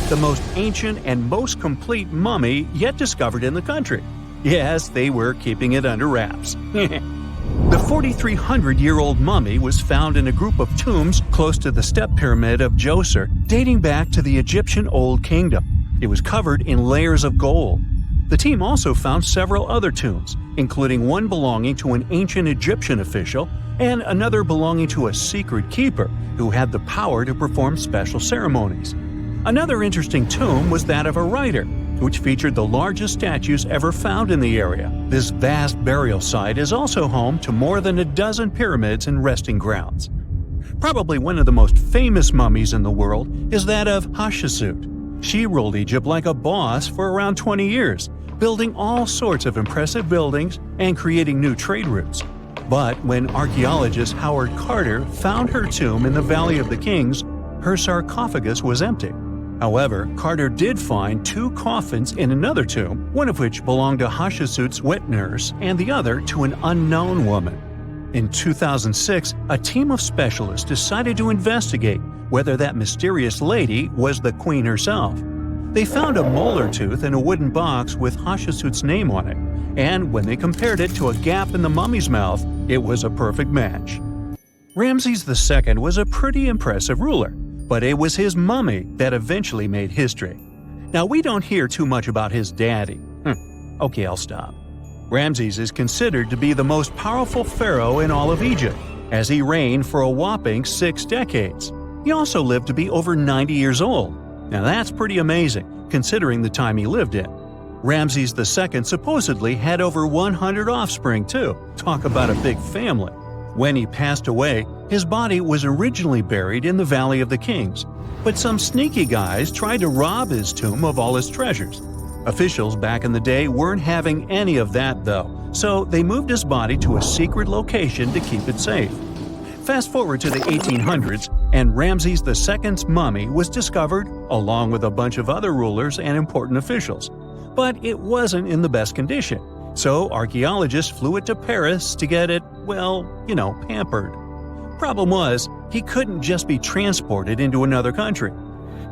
The most ancient and most complete mummy yet discovered in the country. Yes, they were keeping it under wraps. The 4,300-year-old mummy was found in a group of tombs close to the step pyramid of Djoser, dating back to the Egyptian Old Kingdom. It was covered in layers of gold. The team also found several other tombs, including one belonging to an ancient Egyptian official and another belonging to a secret keeper who had the power to perform special ceremonies. Another interesting tomb was that of a writer, which featured the largest statues ever found in the area. This vast burial site is also home to more than a dozen pyramids and resting grounds. Probably one of the most famous mummies in the world is that of Hatshepsut. She ruled Egypt like a boss for around 20 years, building all sorts of impressive buildings and creating new trade routes. But when archaeologist Howard Carter found her tomb in the Valley of the Kings, her sarcophagus was empty. However, Carter did find 2 coffins in another tomb, one of which belonged to Hatshepsut's wet nurse and the other to an unknown woman. In 2006, a team of specialists decided to investigate whether that mysterious lady was the queen herself. They found a molar tooth in a wooden box with Hatshepsut's name on it, and when they compared it to a gap in the mummy's mouth, it was a perfect match. Ramses II was a pretty impressive ruler, but it was his mummy that eventually made history. Now, we don't hear too much about his daddy. Okay, I'll stop. Ramses is considered to be the most powerful pharaoh in all of Egypt, as he reigned for a whopping 6 decades. He also lived to be over 90 years old. Now that's pretty amazing, considering the time he lived in. Ramses II supposedly had over 100 offspring too. Talk about a big family. When he passed away, his body was originally buried in the Valley of the Kings, but some sneaky guys tried to rob his tomb of all his treasures. Officials back in the day weren't having any of that though, so they moved his body to a secret location to keep it safe. Fast forward to the 1800s, and Ramses II's mummy was discovered along with a bunch of other rulers and important officials. But it wasn't in the best condition, so archaeologists flew it to Paris to get it, pampered. Problem was, he couldn't just be transported into another country.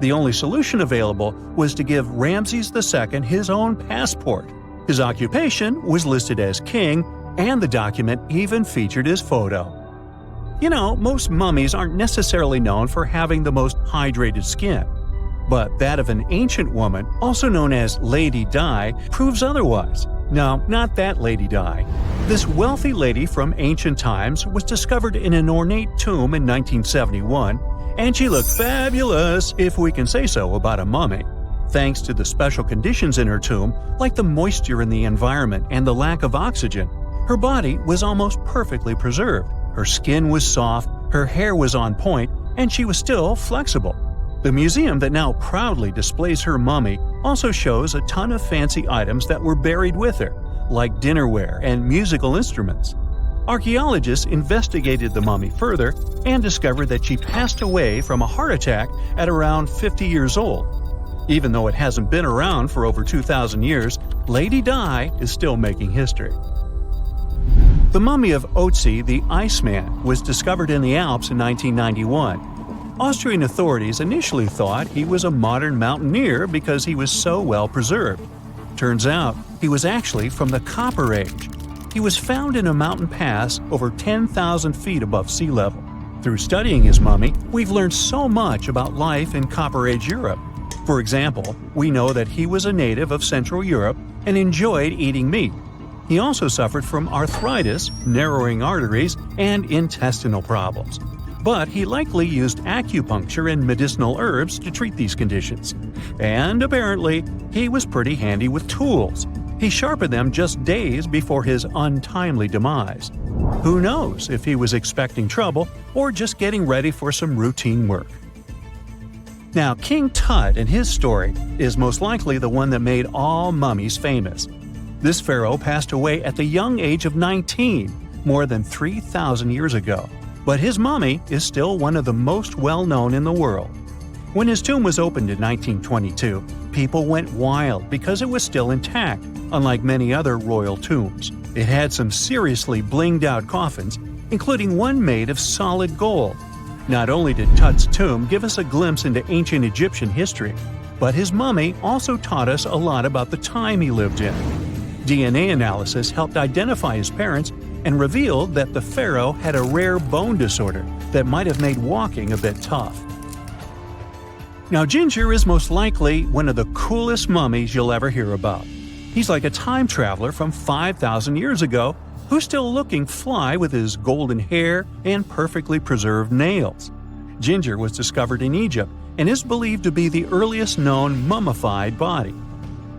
The only solution available was to give Ramses II his own passport. His occupation was listed as king, and the document even featured his photo. Most mummies aren't necessarily known for having the most hydrated skin. But that of an ancient woman, also known as Lady Di, proves otherwise. No, not that Lady Di. This wealthy lady from ancient times was discovered in an ornate tomb in 1971, and she looked fabulous, if we can say so about a mummy. Thanks to the special conditions in her tomb, like the moisture in the environment and the lack of oxygen, her body was almost perfectly preserved. Her skin was soft, her hair was on point, and she was still flexible. The museum that now proudly displays her mummy also shows a ton of fancy items that were buried with her, like dinnerware and musical instruments. Archaeologists investigated the mummy further and discovered that she passed away from a heart attack at around 50 years old. Even though it hasn't been around for over 2,000 years, Lady Di is still making history. The mummy of Otzi the Iceman was discovered in the Alps in 1991. Austrian authorities initially thought he was a modern mountaineer because he was so well preserved. Turns out, he was actually from the Copper Age. He was found in a mountain pass over 10,000 feet above sea level. Through studying his mummy, we've learned so much about life in Copper Age Europe. For example, we know that he was a native of Central Europe and enjoyed eating meat. He also suffered from arthritis, narrowing arteries, and intestinal problems. But he likely used acupuncture and medicinal herbs to treat these conditions. And apparently, he was pretty handy with tools. He sharpened them just days before his untimely demise. Who knows if he was expecting trouble or just getting ready for some routine work. Now, King Tut and his story is most likely the one that made all mummies famous. This pharaoh passed away at the young age of 19, more than 3,000 years ago. But his mummy is still one of the most well-known in the world. When his tomb was opened in 1922, people went wild because it was still intact, unlike many other royal tombs. It had some seriously blinged-out coffins, including one made of solid gold. Not only did Tut's tomb give us a glimpse into ancient Egyptian history, but his mummy also taught us a lot about the time he lived in. DNA analysis helped identify his parents and revealed that the pharaoh had a rare bone disorder that might have made walking a bit tough. Now, Ginger is most likely one of the coolest mummies you'll ever hear about. He's like a time traveler from 5,000 years ago who's still looking fly with his golden hair and perfectly preserved nails. Ginger was discovered in Egypt and is believed to be the earliest known mummified body.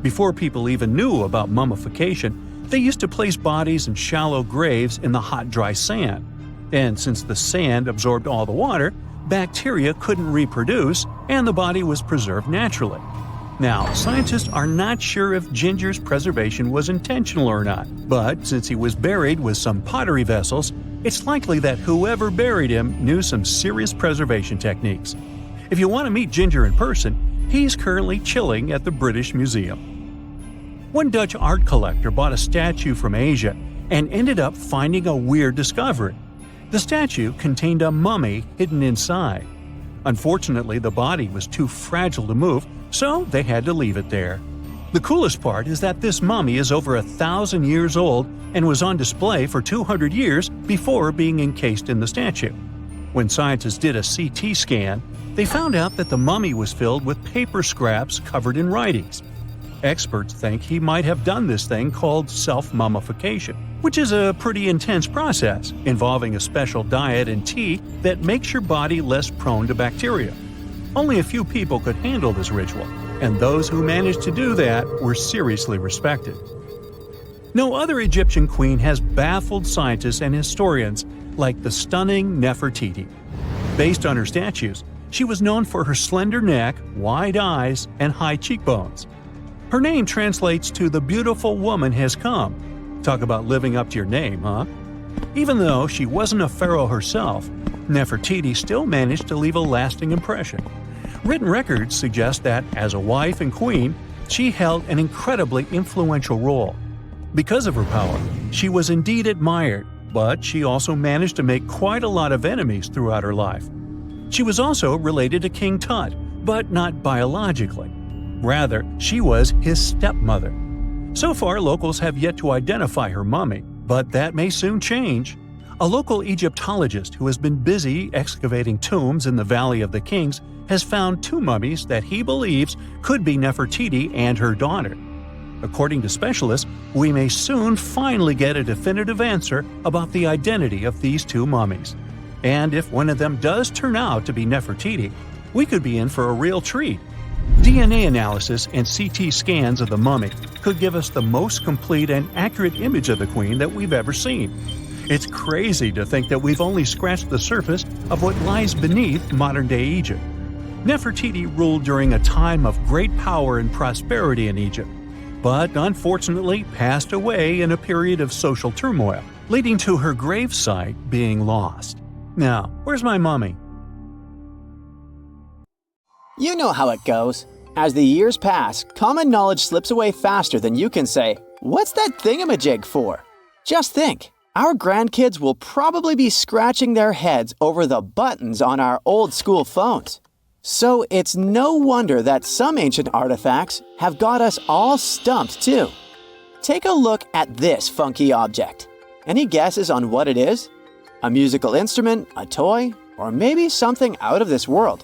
Before people even knew about mummification, they used to place bodies in shallow graves in the hot, dry sand. And since the sand absorbed all the water, bacteria couldn't reproduce and the body was preserved naturally. Now, scientists are not sure if Ginger's preservation was intentional or not, but since he was buried with some pottery vessels, it's likely that whoever buried him knew some serious preservation techniques. If you want to meet Ginger in person, he's currently chilling at the British Museum. One Dutch art collector bought a statue from Asia and ended up finding a weird discovery. The statue contained a mummy hidden inside. Unfortunately, the body was too fragile to move, so they had to leave it there. The coolest part is that this mummy is over 1,000 years old and was on display for 200 years before being encased in the statue. When scientists did a CT scan, they found out that the mummy was filled with paper scraps covered in writings. Experts think he might have done this thing called self-mummification, which is a pretty intense process involving a special diet and tea that makes your body less prone to bacteria. Only a few people could handle this ritual, and those who managed to do that were seriously respected. No other Egyptian queen has baffled scientists and historians like the stunning Nefertiti. Based on her statues, she was known for her slender neck, wide eyes, and high cheekbones. Her name translates to "the beautiful woman has come." Talk about living up to your name, huh? Even though she wasn't a pharaoh herself, Nefertiti still managed to leave a lasting impression. Written records suggest that, as a wife and queen, she held an incredibly influential role. Because of her power, she was indeed admired, but she also managed to make quite a lot of enemies throughout her life. She was also related to King Tut, but not biologically. Rather, she was his stepmother. So far, locals have yet to identify her mummy, but that may soon change. A local Egyptologist who has been busy excavating tombs in the Valley of the Kings has found two mummies that he believes could be Nefertiti and her daughter. According to specialists, we may soon finally get a definitive answer about the identity of these two mummies. And if one of them does turn out to be Nefertiti, we could be in for a real treat. DNA analysis and CT scans of the mummy could give us the most complete and accurate image of the queen that we've ever seen. It's crazy to think that we've only scratched the surface of what lies beneath modern-day Egypt. Nefertiti ruled during a time of great power and prosperity in Egypt. but unfortunately passed away in a period of social turmoil, leading to her gravesite being lost. Now, where's my mummy? You know how it goes. As the years pass, common knowledge slips away faster than you can say, "What's that thingamajig for?" Just think, our grandkids will probably be scratching their heads over the buttons on our old school phones. So it's no wonder that some ancient artifacts have got us all stumped too. Take a look at this funky object. Any guesses on what it is? A musical instrument, a toy, or maybe something out of this world?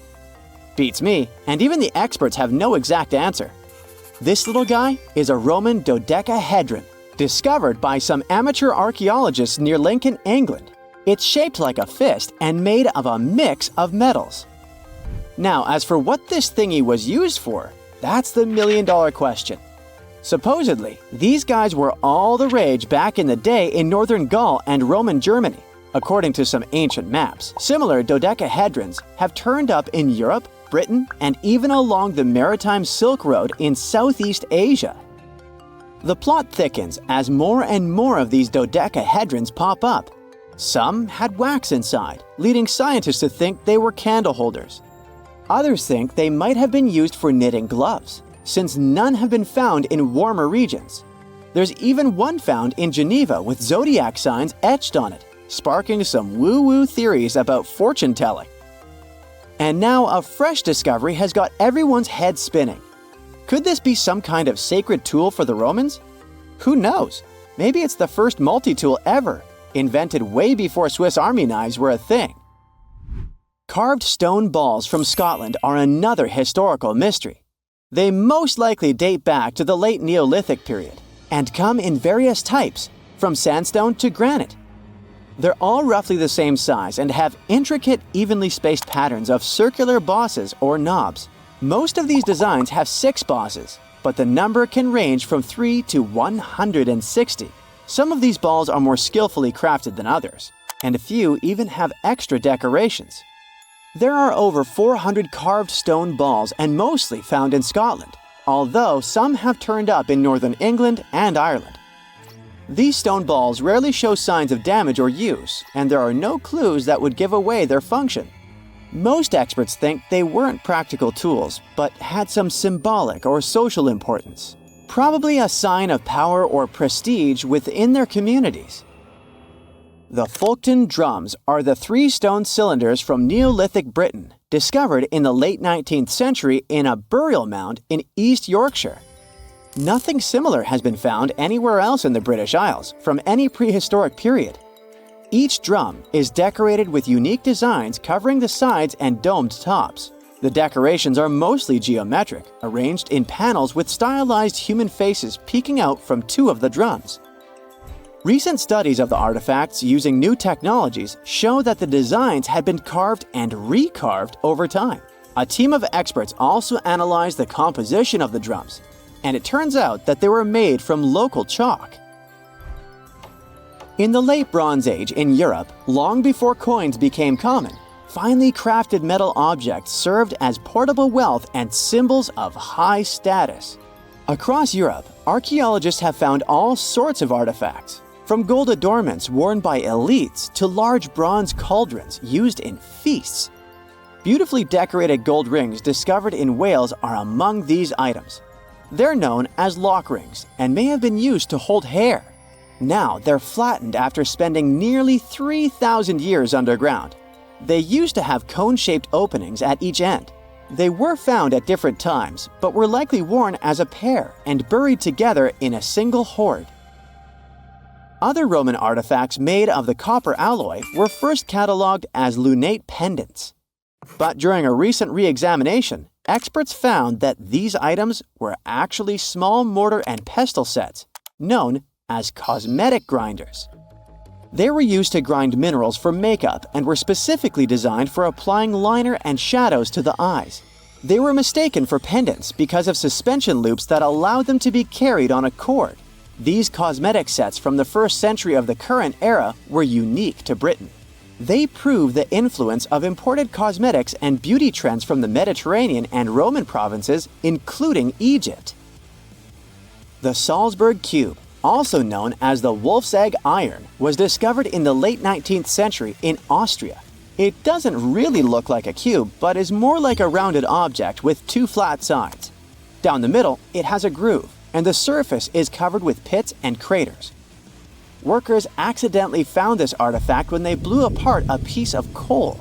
Beats me, and even the experts have no exact answer. This little guy is a Roman dodecahedron, discovered by some amateur archaeologists near Lincoln, England. It's shaped like a fist and made of a mix of metals. Now, as for what this thingy was used for, that's the million-dollar question. Supposedly, these guys were all the rage back in the day in northern Gaul and Roman Germany. According to some ancient maps, similar dodecahedrons have turned up in Europe, Britain, and even along the maritime Silk Road in Southeast Asia. The plot thickens as more and more of these dodecahedrons pop up. Some had wax inside, leading scientists to think they were candle holders. Others think they might have been used for knitting gloves, since none have been found in warmer regions. There's even one found in Geneva with zodiac signs etched on it, sparking some woo-woo theories about fortune-telling. And now a fresh discovery has got everyone's head spinning. Could this be some kind of sacred tool for the Romans? Who knows? Maybe it's the first multi-tool ever, invented way before Swiss Army knives were a thing. Carved stone balls from Scotland are another historical mystery. They most likely date back to the late Neolithic period and come in various types, from sandstone to granite. They're all roughly the same size and have intricate, evenly spaced patterns of circular bosses or knobs. Most of these designs have 6 bosses, but the number can range from 3 to 160. Some of these balls are more skillfully crafted than others, and a few even have extra decorations. There are over 400 carved stone balls and mostly found in Scotland, although some have turned up in northern England and Ireland. These stone balls rarely show signs of damage or use, and there are no clues that would give away their function. Most experts think they weren't practical tools, but had some symbolic or social importance, probably a sign of power or prestige within their communities. The Folkton drums are the 3 stone cylinders from Neolithic Britain, discovered in the late 19th century in a burial mound in East Yorkshire. Nothing similar has been found anywhere else in the British Isles from any prehistoric period. Each drum is decorated with unique designs covering the sides and domed tops. The decorations are mostly geometric, arranged in panels with stylized human faces peeking out from 2 of the drums. Recent studies of the artifacts using new technologies show that the designs had been carved and recarved over time. A team of experts also analyzed the composition of the drums, and it turns out that they were made from local chalk. In the late Bronze Age in Europe, long before coins became common, finely crafted metal objects served as portable wealth and symbols of high status. Across Europe, archaeologists have found all sorts of artifacts, from gold adornments worn by elites to large bronze cauldrons used in feasts. Beautifully decorated gold rings discovered in Wales are among these items. They're known as lock rings and may have been used to hold hair. Now they're flattened after spending nearly 3,000 years underground. They used to have cone-shaped openings at each end. They were found at different times, but were likely worn as a pair and buried together in a single hoard. Other Roman artifacts made of the copper alloy were first catalogued as lunate pendants. But during a recent re-examination, experts found that these items were actually small mortar and pestle sets, known as cosmetic grinders. They were used to grind minerals for makeup and were specifically designed for applying liner and shadows to the eyes. They were mistaken for pendants because of suspension loops that allowed them to be carried on a cord. These cosmetic sets from the 1st century of the current era were unique to Britain. They prove the influence of imported cosmetics and beauty trends from the Mediterranean and Roman provinces, including Egypt. The Salzburg Cube, also known as the Wolf's Egg Iron, was discovered in the late 19th century in Austria. It doesn't really look like a cube, but is more like a rounded object with two flat sides. Down the middle, it has a groove, and the surface is covered with pits and craters. Workers accidentally found this artifact when they blew apart a piece of coal.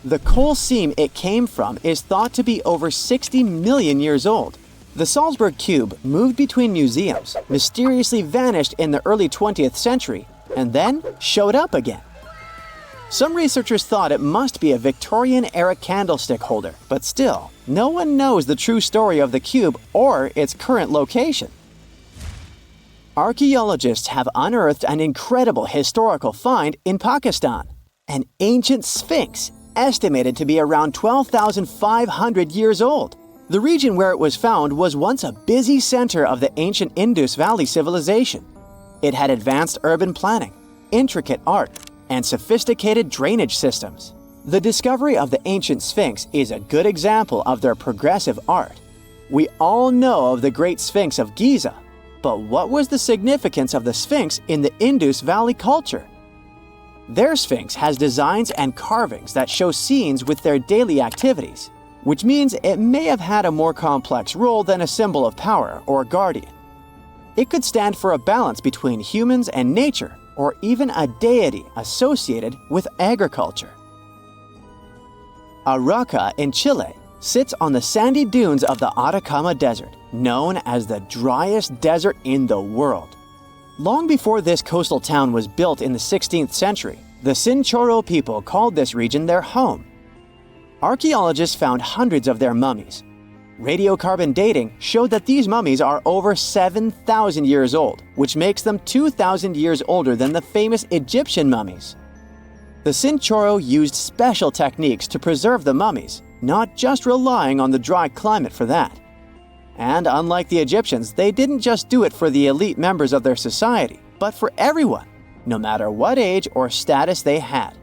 The coal seam it came from is thought to be over 60 million years old. The Salzburg Cube moved between museums, mysteriously vanished in the early 20th century, and then showed up again. Some researchers thought it must be a Victorian-era candlestick holder, but still, no one knows the true story of the cube or its current location. Archaeologists have unearthed an incredible historical find in Pakistan, an ancient sphinx estimated to be around 12,500 years old. The region where it was found was once a busy center of the ancient Indus Valley civilization. It had advanced urban planning, intricate art, and sophisticated drainage systems. The discovery of the ancient Sphinx is a good example of their progressive art. We all know of the Great Sphinx of Giza, but what was the significance of the Sphinx in the Indus Valley culture? Their Sphinx has designs and carvings that show scenes with their daily activities, which means it may have had a more complex role than a symbol of power or guardian. It could stand for a balance between humans and nature, or even a deity associated with agriculture. Arauca in Chile sits on the sandy dunes of the Atacama Desert, known as the driest desert in the world. Long before this coastal town was built in the 16th century, the Chinchorro people called this region their home. Archaeologists found hundreds of their mummies. Radiocarbon dating showed that these mummies are over 7,000 years old, which makes them 2,000 years older than the famous Egyptian mummies. The Chinchorro used special techniques to preserve the mummies, not just relying on the dry climate for that. And unlike the Egyptians, they didn't just do it for the elite members of their society, but for everyone, no matter what age or status they had.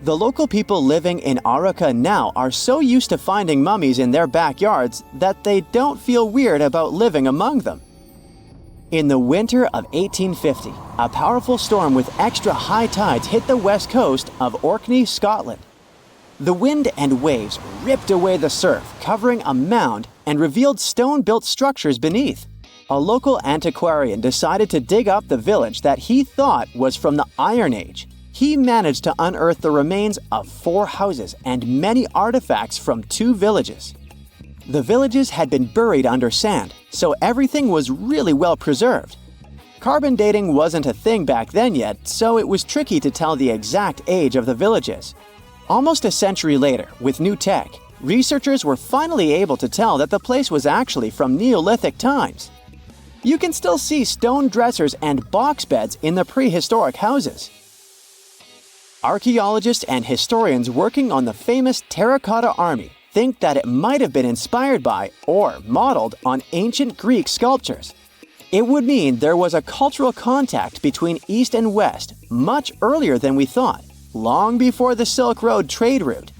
The local people living in Arauca now are so used to finding mummies in their backyards that they don't feel weird about living among them. In the winter of 1850, a powerful storm with extra high tides hit the west coast of Orkney, Scotland. The wind and waves ripped away the surf, covering a mound, and revealed stone-built structures beneath. A local antiquarian decided to dig up the village that he thought was from the Iron Age. He managed to unearth the remains of 4 houses and many artifacts from 2 villages. The villages had been buried under sand, so everything was really well preserved. Carbon dating wasn't a thing back then yet, so it was tricky to tell the exact age of the villages. Almost a century later, with new tech, researchers were finally able to tell that the place was actually from Neolithic times. You can still see stone dressers and box beds in the prehistoric houses. Archaeologists and historians working on the famous Terracotta Army think that it might have been inspired by or modeled on ancient Greek sculptures. It would mean there was a cultural contact between East and West much earlier than we thought, long before the Silk Road trade route.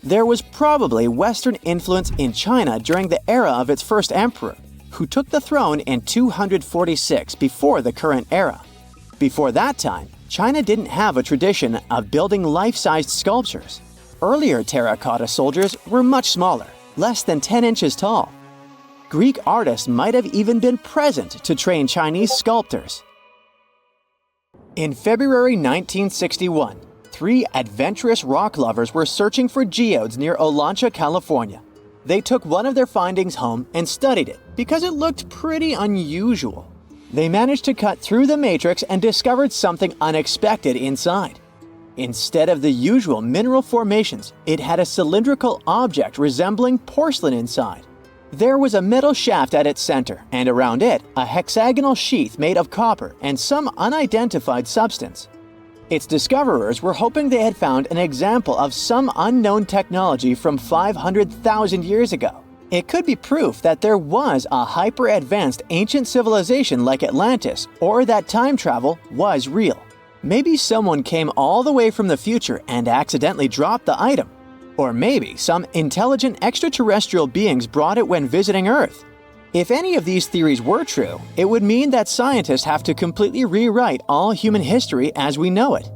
There was probably Western influence in China during the era of its first emperor, who took the throne in 246 before the current era. Before that time, China didn't have a tradition of building life-sized sculptures. Earlier terracotta soldiers were much smaller, less than 10 inches tall. Greek artists might have even been present to train Chinese sculptors. In February 1961, 3 adventurous rock lovers were searching for geodes near Olancha, California. They took one of their findings home and studied it because it looked pretty unusual. They managed to cut through the matrix and discovered something unexpected inside. Instead of the usual mineral formations, it had a cylindrical object resembling porcelain inside. There was a metal shaft at its center, and around it, a hexagonal sheath made of copper and some unidentified substance. Its discoverers were hoping they had found an example of some unknown technology from 500,000 years ago. It could be proof that there was a hyper-advanced ancient civilization like Atlantis, or that time travel was real. Maybe someone came all the way from the future and accidentally dropped the item. Or maybe some intelligent extraterrestrial beings brought it when visiting Earth. If any of these theories were true, it would mean that scientists have to completely rewrite all human history as we know it.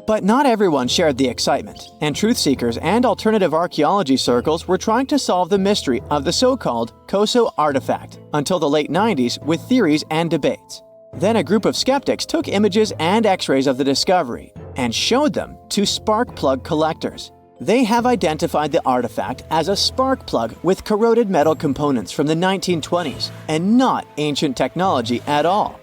But not everyone shared the excitement, and truth seekers and alternative archaeology circles were trying to solve the mystery of the so-called Koso artifact until the late 90s with theories and debates. Then a group of skeptics took images and x-rays of the discovery and showed them to spark plug collectors. They have identified the artifact as a spark plug with corroded metal components from the 1920s and not ancient technology at all.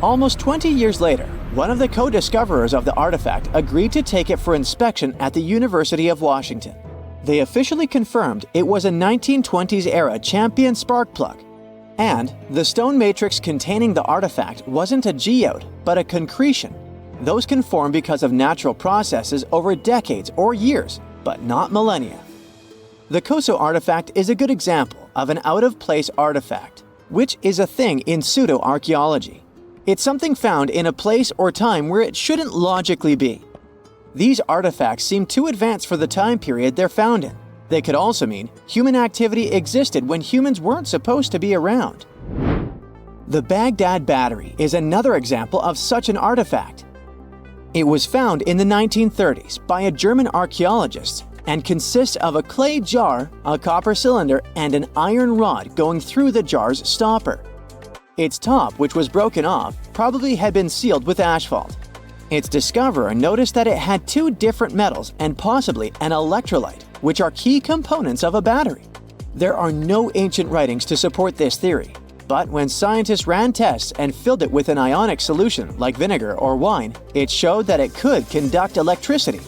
Almost 20 years later, one of the co-discoverers of the artifact agreed to take it for inspection at the University of Washington. They officially confirmed it was a 1920s-era Champion spark plug. And the stone matrix containing the artifact wasn't a geode, but a concretion. Those can form because of natural processes over decades or years, but not millennia. The Koso artifact is a good example of an out-of-place artifact, which is a thing in pseudo-archaeology. It's something found in a place or time where it shouldn't logically be. These artifacts seem too advanced for the time period they're found in. They could also mean human activity existed when humans weren't supposed to be around. The Baghdad Battery is another example of such an artifact. It was found in the 1930s by a German archaeologist and consists of a clay jar, a copper cylinder, and an iron rod going through the jar's stopper. Its top, which was broken off, probably had been sealed with asphalt. Its discoverer noticed that it had two different metals and possibly an electrolyte, which are key components of a battery. There are no ancient writings to support this theory, but when scientists ran tests and filled it with an ionic solution like vinegar or wine, it showed that it could conduct electricity.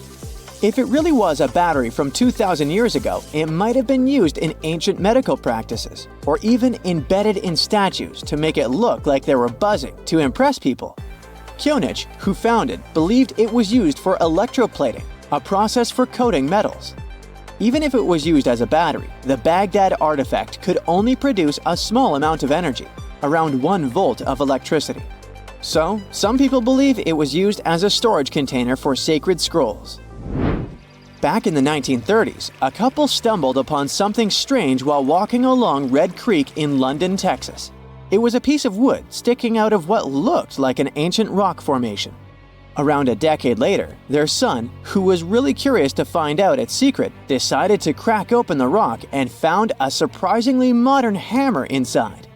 If it really was a battery from 2,000 years ago, it might have been used in ancient medical practices, or even embedded in statues to make it look like they were buzzing to impress people. Kionich, who found it, believed it was used for electroplating, a process for coating metals. Even if it was used as a battery, the Baghdad artifact could only produce a small amount of energy, around 1 volt of electricity. So, some people believe it was used as a storage container for sacred scrolls. Back in the 1930s, a couple stumbled upon something strange while walking along Red Creek in London, Texas. It was a piece of wood sticking out of what looked like an ancient rock formation. Around a decade later, their son, who was really curious to find out its secret, decided to crack open the rock and found a surprisingly modern hammer inside.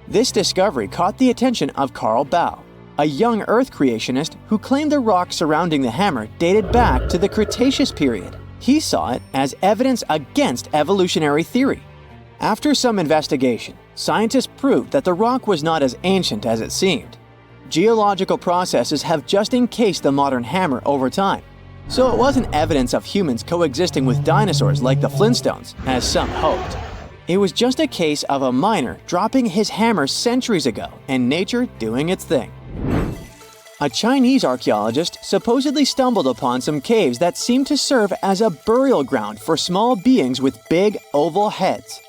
This discovery caught the attention of Carl Bau, a young Earth creationist who claimed the rock surrounding the hammer dated back to the Cretaceous period. He saw it as evidence against evolutionary theory. After some investigation, scientists proved that the rock was not as ancient as it seemed. Geological processes have just encased the modern hammer over time, so it wasn't evidence of humans coexisting with dinosaurs like the Flintstones, as some hoped. It was just a case of a miner dropping his hammer centuries ago and nature doing its thing. A Chinese archaeologist supposedly stumbled upon some caves that seemed to serve as a burial ground for small beings with big, oval heads.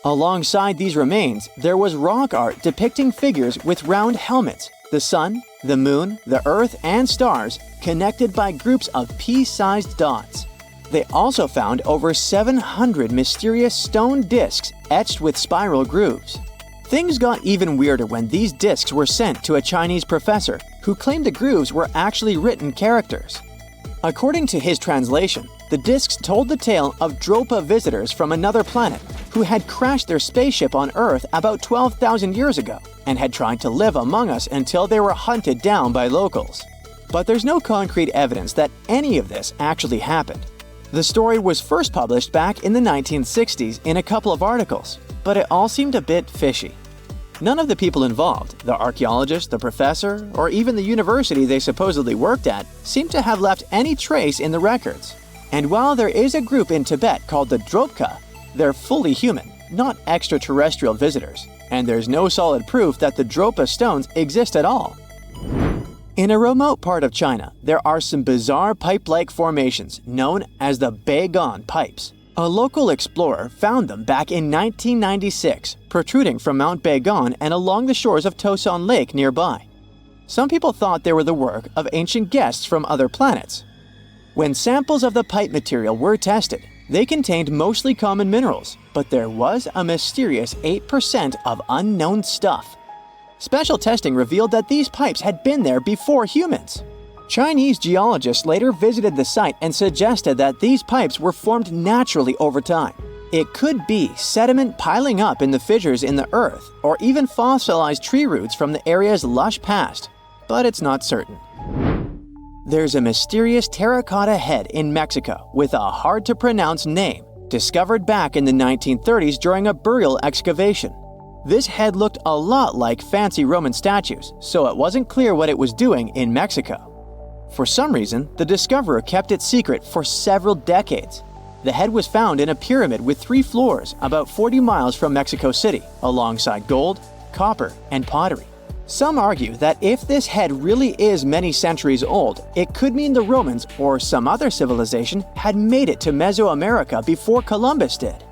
Alongside these remains, there was rock art depicting figures with round helmets, the sun, the moon, the earth, and stars connected by groups of pea-sized dots. They also found over 700 mysterious stone discs etched with spiral grooves. Things got even weirder when these discs were sent to a Chinese professor who claimed the grooves were actually written characters. According to his translation, the discs told the tale of Dropa visitors from another planet who had crashed their spaceship on Earth about 12,000 years ago and had tried to live among us until they were hunted down by locals. But there's no concrete evidence that any of this actually happened. The story was first published back in the 1960s in a couple of articles, but it all seemed a bit fishy. None of the people involved, the archaeologist, the professor, or even the university they supposedly worked at, seemed to have left any trace in the records. And while there is a group in Tibet called the Dropka, they're fully human, not extraterrestrial visitors, and there's no solid proof that the Dropa stones exist at all. In a remote part of China, there are some bizarre pipe-like formations known as the Beigan pipes. A local explorer found them back in 1996, protruding from Mount Beigan and along the shores of Tosan Lake nearby. Some people thought they were the work of ancient guests from other planets. When samples of the pipe material were tested, They contained mostly common minerals, but there was a mysterious 8% of unknown stuff. Special testing revealed that these pipes had been there before humans. Chinese geologists later visited the site and suggested that these pipes were formed naturally over time. It could be sediment piling up in the fissures in the earth, or even fossilized tree roots from the area's lush past, but it's not certain. There's a mysterious terracotta head in Mexico with a hard-to-pronounce name, discovered back in the 1930s during a burial excavation. This head looked a lot like fancy Roman statues, so it wasn't clear what it was doing in Mexico. For some reason, the discoverer kept it secret for several decades. The head was found in a pyramid with 3 floors about 40 miles from Mexico City, alongside gold, copper, and pottery. Some argue that if this head really is many centuries old, it could mean the Romans or some other civilization had made it to Mesoamerica before Columbus did.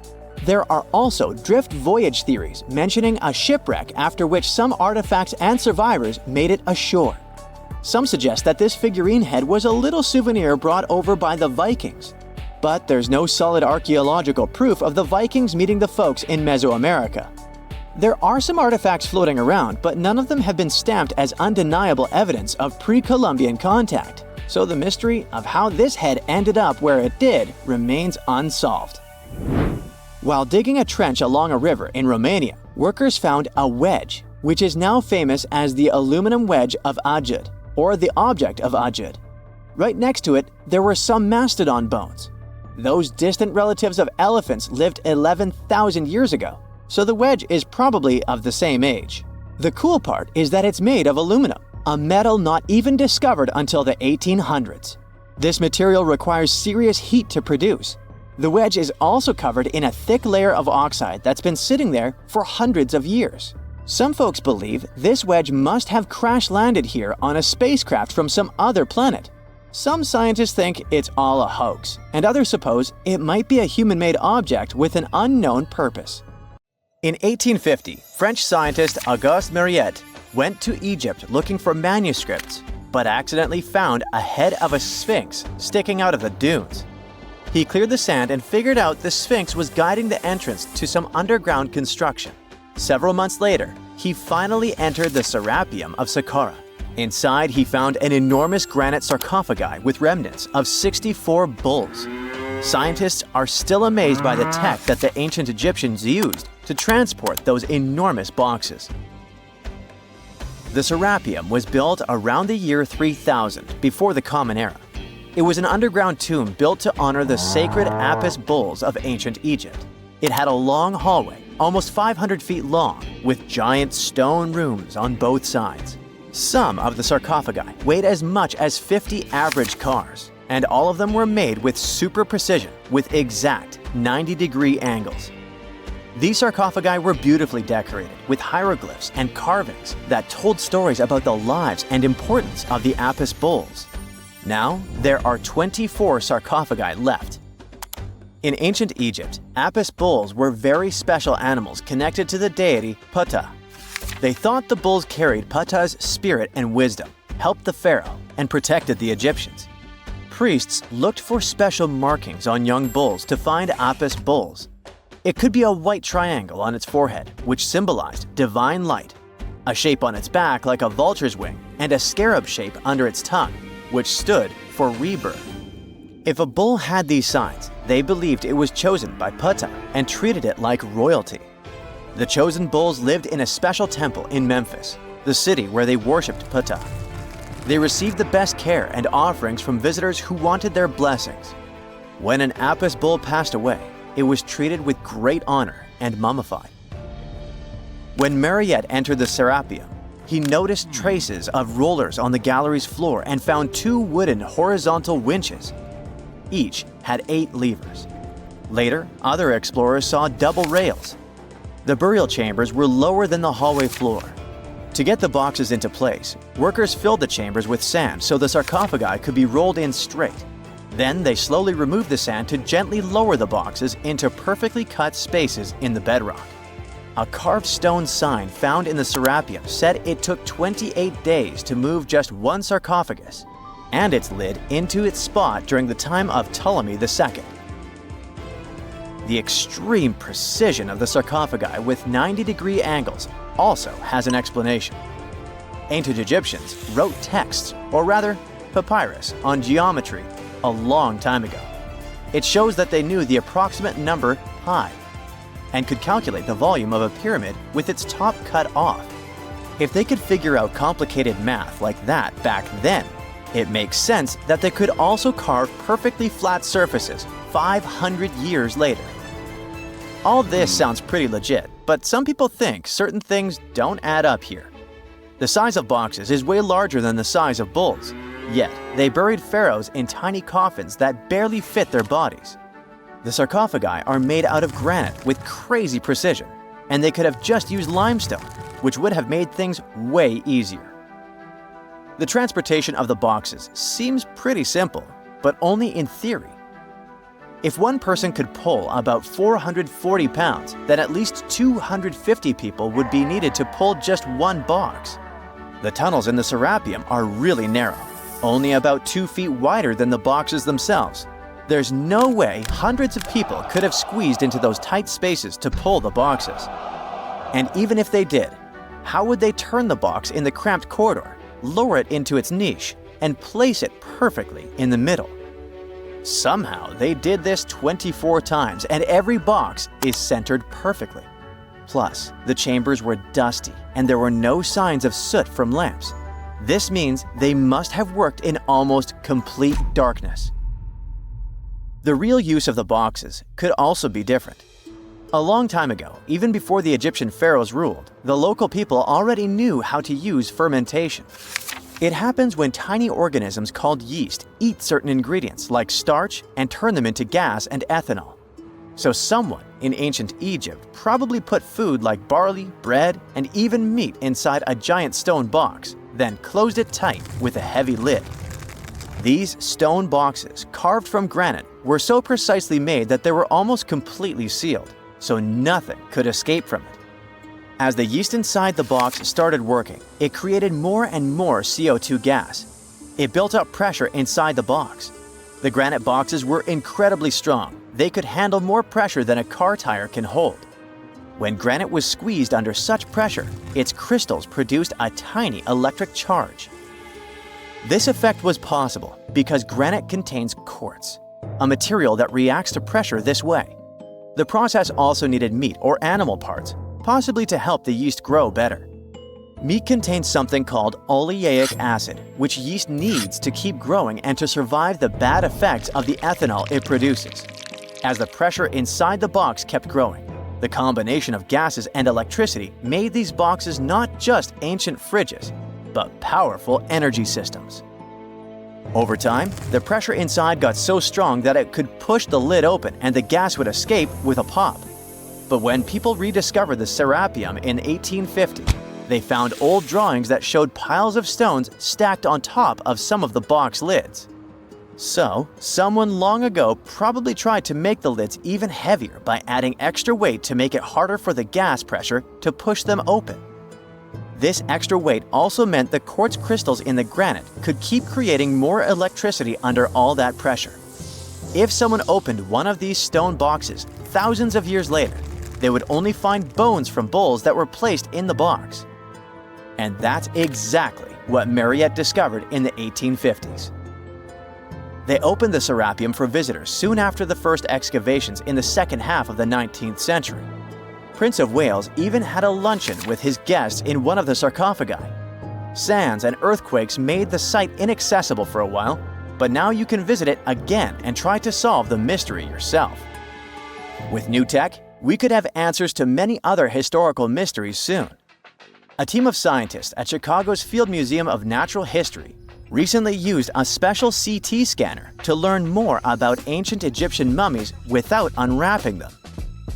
There are also drift voyage theories mentioning a shipwreck after which some artifacts and survivors made it ashore. Some suggest that this figurine head was a little souvenir brought over by the Vikings. But there's no solid archaeological proof of the Vikings meeting the folks in Mesoamerica. There are some artifacts floating around, but none of them have been stamped as undeniable evidence of pre-Columbian contact, so the mystery of how this head ended up where it did remains unsolved. While digging a trench along a river in Romania, workers found a wedge, which is now famous as the aluminum wedge of Ajud, or the object of Ajud. Right next to it, there were some mastodon bones. Those distant relatives of elephants lived 11,000 years ago, so the wedge is probably of the same age. The cool part is that it's made of aluminum, a metal not even discovered until the 1800s. This material requires serious heat to produce. The wedge is also covered in a thick layer of oxide that's been sitting there for hundreds of years. Some folks believe this wedge must have crash-landed here on a spacecraft from some other planet. Some scientists think it's all a hoax, and others suppose it might be a human-made object with an unknown purpose. In 1850, French scientist Auguste Mariette went to Egypt looking for manuscripts, but accidentally found a head of a sphinx sticking out of the dunes. He cleared the sand and figured out the sphinx was guiding the entrance to some underground construction. Several months later, he finally entered the Serapeum of Saqqara. Inside, he found an enormous granite sarcophagi with remnants of 64 bulls. Scientists are still amazed by the tech that the ancient Egyptians used to transport those enormous boxes. The Serapeum was built around the year 3000 before the Common Era. It was an underground tomb built to honor the sacred Apis bulls of ancient Egypt. It had a long hallway, almost 500 feet long, with giant stone rooms on both sides. Some of the sarcophagi weighed as much as 50 average cars, and all of them were made with super precision with exact 90-degree angles. These sarcophagi were beautifully decorated with hieroglyphs and carvings that told stories about the lives and importance of the Apis bulls. Now, there are 24 sarcophagi left. In ancient Egypt, Apis bulls were very special animals connected to the deity Ptah. They thought the bulls carried Ptah's spirit and wisdom, helped the pharaoh, and protected the Egyptians. Priests looked for special markings on young bulls to find Apis bulls. It could be a white triangle on its forehead, which symbolized divine light, a shape on its back like a vulture's wing, and a scarab shape under its tongue, which stood for rebirth. If a bull had these signs, they believed it was chosen by Ptah and treated it like royalty. The chosen bulls lived in a special temple in Memphis, the city where they worshipped Ptah. They received the best care and offerings from visitors who wanted their blessings. When an Apis bull passed away, it was treated with great honor and mummified. When Mariette entered the Serapeum, he noticed traces of rollers on the gallery's floor and found 2 wooden horizontal winches. Each had 8 levers. Later, other explorers saw double rails. The burial chambers were lower than the hallway floor. To get the boxes into place, workers filled the chambers with sand so the sarcophagi could be rolled in straight. Then they slowly removed the sand to gently lower the boxes into perfectly cut spaces in the bedrock. A carved stone sign found in the Serapeum said it took 28 days to move just one sarcophagus and its lid into its spot during the time of Ptolemy II. The extreme precision of the sarcophagi with 90-degree angles also has an explanation. Ancient Egyptians wrote texts, or rather, papyrus, on geometry a long time ago. It shows that they knew the approximate number pi and could calculate the volume of a pyramid with its top cut off. If they could figure out complicated math like that back then, it makes sense that they could also carve perfectly flat surfaces 500 years later. All this sounds pretty legit, but some people think certain things don't add up here. The size of boxes is way larger than the size of bulls, yet they buried pharaohs in tiny coffins that barely fit their bodies. The sarcophagi are made out of granite with crazy precision, and they could have just used limestone, which would have made things way easier. The transportation of the boxes seems pretty simple, but only in theory. If one person could pull about 440 pounds, then at least 250 people would be needed to pull just one box. The tunnels in the Serapeum are really narrow, only about 2 feet wider than the boxes themselves. There's no way hundreds of people could have squeezed into those tight spaces to pull the boxes. And even if they did, how would they turn the box in the cramped corridor, lower it into its niche, and place it perfectly in the middle? Somehow, they did this 24 times, and every box is centered perfectly. Plus, the chambers were dusty, and there were no signs of soot from lamps. This means they must have worked in almost complete darkness. The real use of the boxes could also be different. A long time ago, even before the Egyptian pharaohs ruled, the local people already knew how to use fermentation. It happens when tiny organisms called yeast eat certain ingredients like starch and turn them into gas and ethanol. So someone in ancient Egypt probably put food like barley, bread, and even meat inside a giant stone box, then closed it tight with a heavy lid. These stone boxes, carved from granite, were so precisely made that they were almost completely sealed, so nothing could escape from it. As the yeast inside the box started working, it created more and more CO2 gas. It built up pressure inside the box. The granite boxes were incredibly strong. They could handle more pressure than a car tire can hold. When granite was squeezed under such pressure, its crystals produced a tiny electric charge. This effect was possible because granite contains quartz, a material that reacts to pressure this way. The process also needed meat or animal parts, possibly to help the yeast grow better. Meat contains something called oleic acid, which yeast needs to keep growing and to survive the bad effects of the ethanol it produces. As the pressure inside the box kept growing, the combination of gases and electricity made these boxes not just ancient fridges, but powerful energy systems. Over time, the pressure inside got so strong that it could push the lid open and the gas would escape with a pop. But when people rediscovered the Serapeum in 1850, they found old drawings that showed piles of stones stacked on top of some of the box lids. So, someone long ago probably tried to make the lids even heavier by adding extra weight to make it harder for the gas pressure to push them open. This extra weight also meant the quartz crystals in the granite could keep creating more electricity under all that pressure. If someone opened one of these stone boxes thousands of years later, they would only find bones from bulls that were placed in the box. And that's exactly what Mariette discovered in the 1850s. They opened the Serapeum for visitors soon after the first excavations in the second half of the 19th century. Prince of Wales even had a luncheon with his guests in one of the sarcophagi. Sands and earthquakes made the site inaccessible for a while, but now you can visit it again and try to solve the mystery yourself. With new tech, we could have answers to many other historical mysteries soon. A team of scientists at Chicago's Field Museum of Natural History recently used a special CT scanner to learn more about ancient Egyptian mummies without unwrapping them.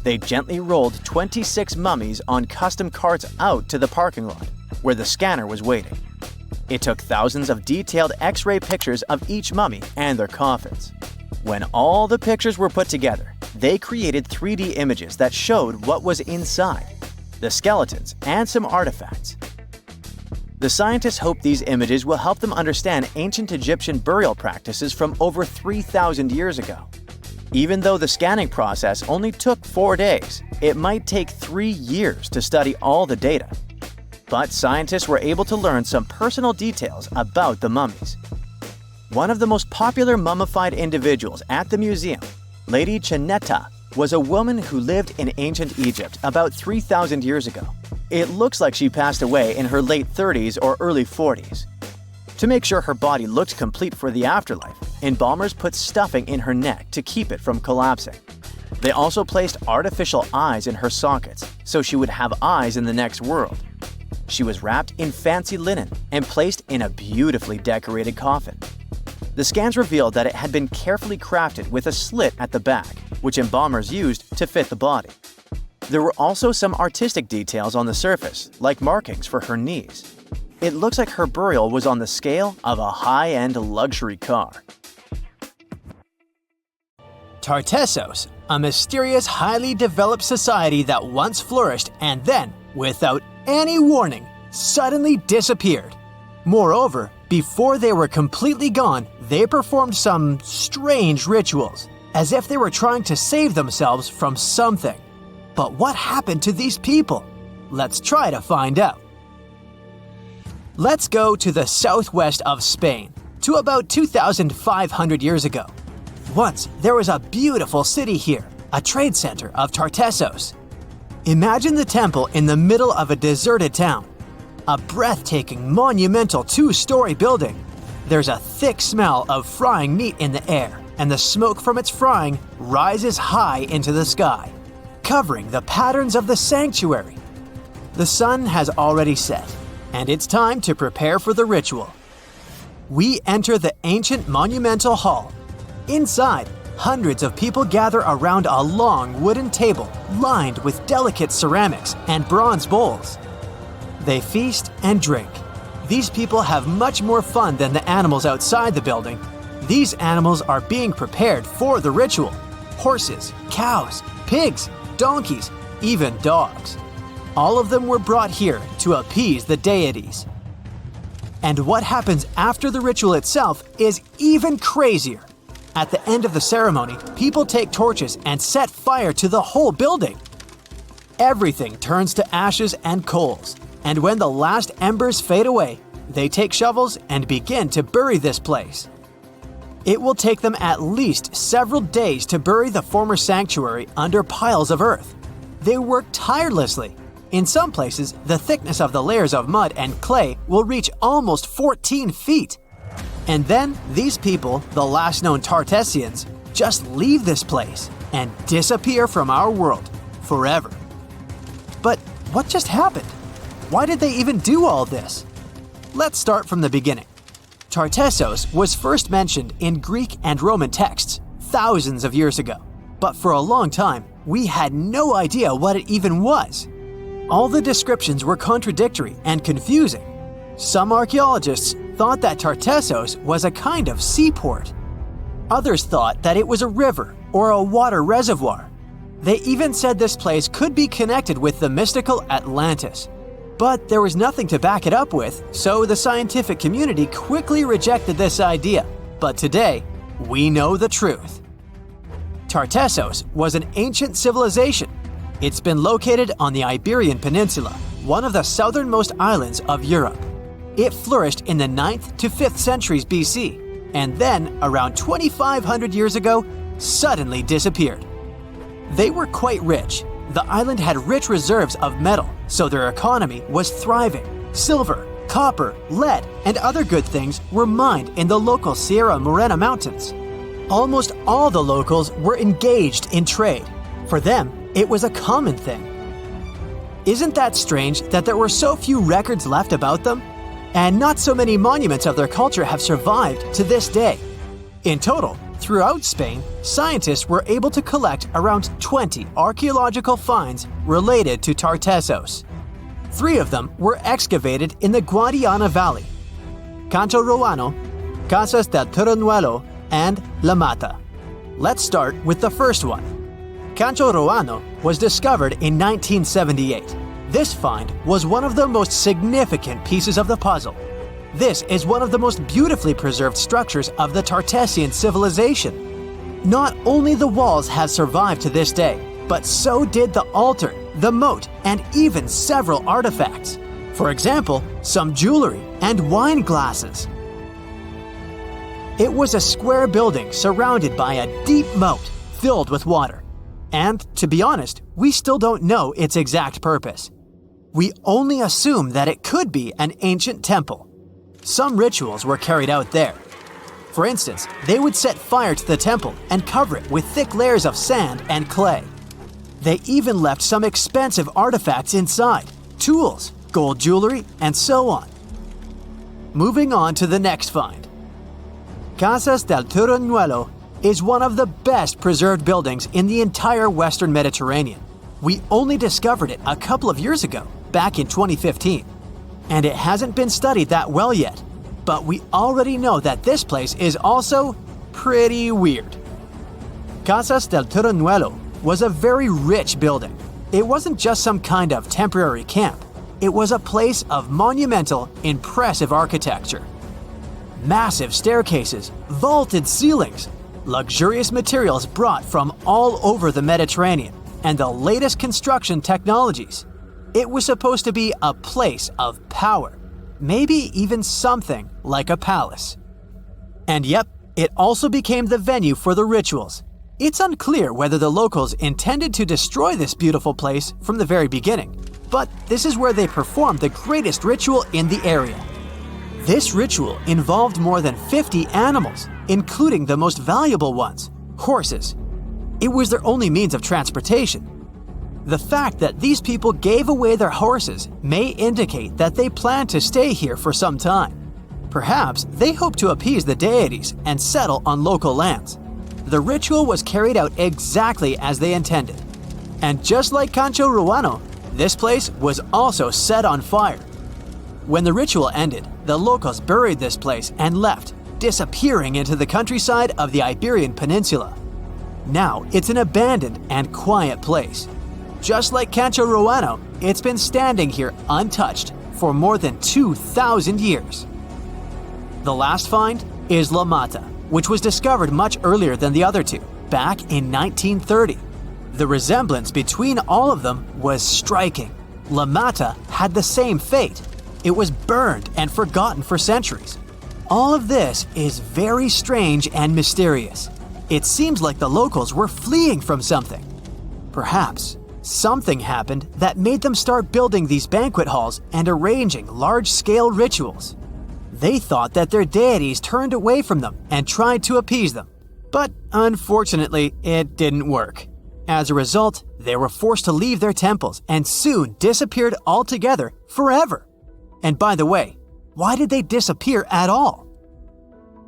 They gently rolled 26 mummies on custom carts out to the parking lot, where the scanner was waiting. It took thousands of detailed X-ray pictures of each mummy and their coffins. When all the pictures were put together, they created 3D images that showed what was inside, the skeletons, and some artifacts. The scientists hope these images will help them understand ancient Egyptian burial practices from over 3,000 years ago. Even though the scanning process only took 4 days, it might take 3 years to study all the data. But scientists were able to learn some personal details about the mummies. One of the most popular mummified individuals at the museum, Lady Chineta, was a woman who lived in ancient Egypt about 3,000 years ago. It looks like she passed away in her late 30s or early 40s. To make sure her body looked complete for the afterlife, embalmers put stuffing in her neck to keep it from collapsing. They also placed artificial eyes in her sockets, so she would have eyes in the next world. She was wrapped in fancy linen and placed in a beautifully decorated coffin. The scans revealed that it had been carefully crafted with a slit at the back, which embalmers used to fit the body. There were also some artistic details on the surface, like markings for her knees. It looks like her burial was on the scale of a high-end luxury car. Tartessos, a mysterious, highly developed society that once flourished and then, without any warning, suddenly disappeared. Moreover, before they were completely gone, they performed some strange rituals, as if they were trying to save themselves from something. But what happened to these people? Let's try to find out. Let's go to the southwest of Spain, to about 2,500 years ago. Once, there was a beautiful city here, a trade center of Tartessos. Imagine the temple in the middle of a deserted town. A breathtaking, monumental 2-story building. There's a thick smell of frying meat in the air, and the smoke from its frying rises high into the sky, covering the patterns of the sanctuary. The sun has already set, and it's time to prepare for the ritual. We enter the ancient monumental hall. Inside, hundreds of people gather around a long wooden table lined with delicate ceramics and bronze bowls. They feast and drink. These people have much more fun than the animals outside the building. These animals are being prepared for the ritual. Horses, cows, pigs, donkeys, even dogs. All of them were brought here to appease the deities. And what happens after the ritual itself is even crazier. At the end of the ceremony, people take torches and set fire to the whole building. Everything turns to ashes and coals, and when the last embers fade away, they take shovels and begin to bury this place. It will take them at least several days to bury the former sanctuary under piles of earth. They work tirelessly. In some places, the thickness of the layers of mud and clay will reach almost 14 feet. And then, these people, the last known Tartessians, just leave this place and disappear from our world forever. But what just happened? Why did they even do all this? Let's start from the beginning. Tartessos was first mentioned in Greek and Roman texts thousands of years ago, but for a long time, we had no idea what it even was. All the descriptions were contradictory and confusing. Some archaeologists thought that Tartessos was a kind of seaport. Others thought that it was a river or a water reservoir. They even said this place could be connected with the mystical Atlantis. But there was nothing to back it up with, so the scientific community quickly rejected this idea. But today, we know the truth. Tartessos was an ancient civilization. It's been located on the Iberian Peninsula, one of the southernmost islands of Europe. It flourished in the 9th to 5th centuries BC, and then, around 2,500 years ago, suddenly disappeared. They were quite rich. The island had rich reserves of metal, so their economy was thriving. Silver, copper, lead, and other good things were mined in the local Sierra Morena Mountains. Almost all the locals were engaged in trade. For them, it was a common thing. Isn't that strange that there were so few records left about them? And not so many monuments of their culture have survived to this day. In total, throughout Spain, scientists were able to collect around 20 archaeological finds related to Tartessos. 3 of them were excavated in the Guadiana Valley: Canto Roano, Casas del Turnuelo, and La Mata. Let's start with the first one. Canto Roano was discovered in 1978. This find was one of the most significant pieces of the puzzle. This is one of the most beautifully preserved structures of the Tartessian civilization. Not only the walls have survived to this day, but so did the altar, the moat, and even several artifacts. For example, some jewelry and wine glasses. It was a square building surrounded by a deep moat filled with water. And, to be honest, we still don't know its exact purpose. We only assume that it could be an ancient temple. Some rituals were carried out there. For instance, they would set fire to the temple and cover it with thick layers of sand and clay. They even left some expensive artifacts inside, tools, gold jewelry, and so on. Moving on to the next find. Casas del Turruñuelo is one of the best preserved buildings in the entire Western Mediterranean. We only discovered it a couple of years ago, back in 2015. And it hasn't been studied that well yet, but we already know that this place is also pretty weird. Casas del Turruñuelo was a very rich building. It wasn't just some kind of temporary camp. It was a place of monumental, impressive architecture. Massive staircases, vaulted ceilings, luxurious materials brought from all over the Mediterranean, and the latest construction technologies. It was supposed to be a place of power, maybe even something like a palace. And yep, it also became the venue for the rituals. It's unclear whether the locals intended to destroy this beautiful place from the very beginning, but this is where they performed the greatest ritual in the area. This ritual involved more than 50 animals, including the most valuable ones, horses. It was their only means of transportation. The fact that these people gave away their horses may indicate that they plan to stay here for some time. Perhaps they hope to appease the deities and settle on local lands. The ritual was carried out exactly as they intended. And just like Cancho Ruano, this place was also set on fire. When the ritual ended, the locals buried this place and left, disappearing into the countryside of the Iberian Peninsula. Now it's an abandoned and quiet place. Just like Cancho Ruano, it's been standing here untouched for more than 2,000 years. The last find is La Mata, which was discovered much earlier than the other two, back in 1930. The resemblance between all of them was striking. La Mata had the same fate. It was burned and forgotten for centuries. All of this is very strange and mysterious. It seems like the locals were fleeing from something. Perhaps something happened that made them start building these banquet halls and arranging large-scale rituals. They thought that their deities turned away from them and tried to appease them. But unfortunately, it didn't work. As a result, they were forced to leave their temples and soon disappeared altogether forever. And by the way, why did they disappear at all?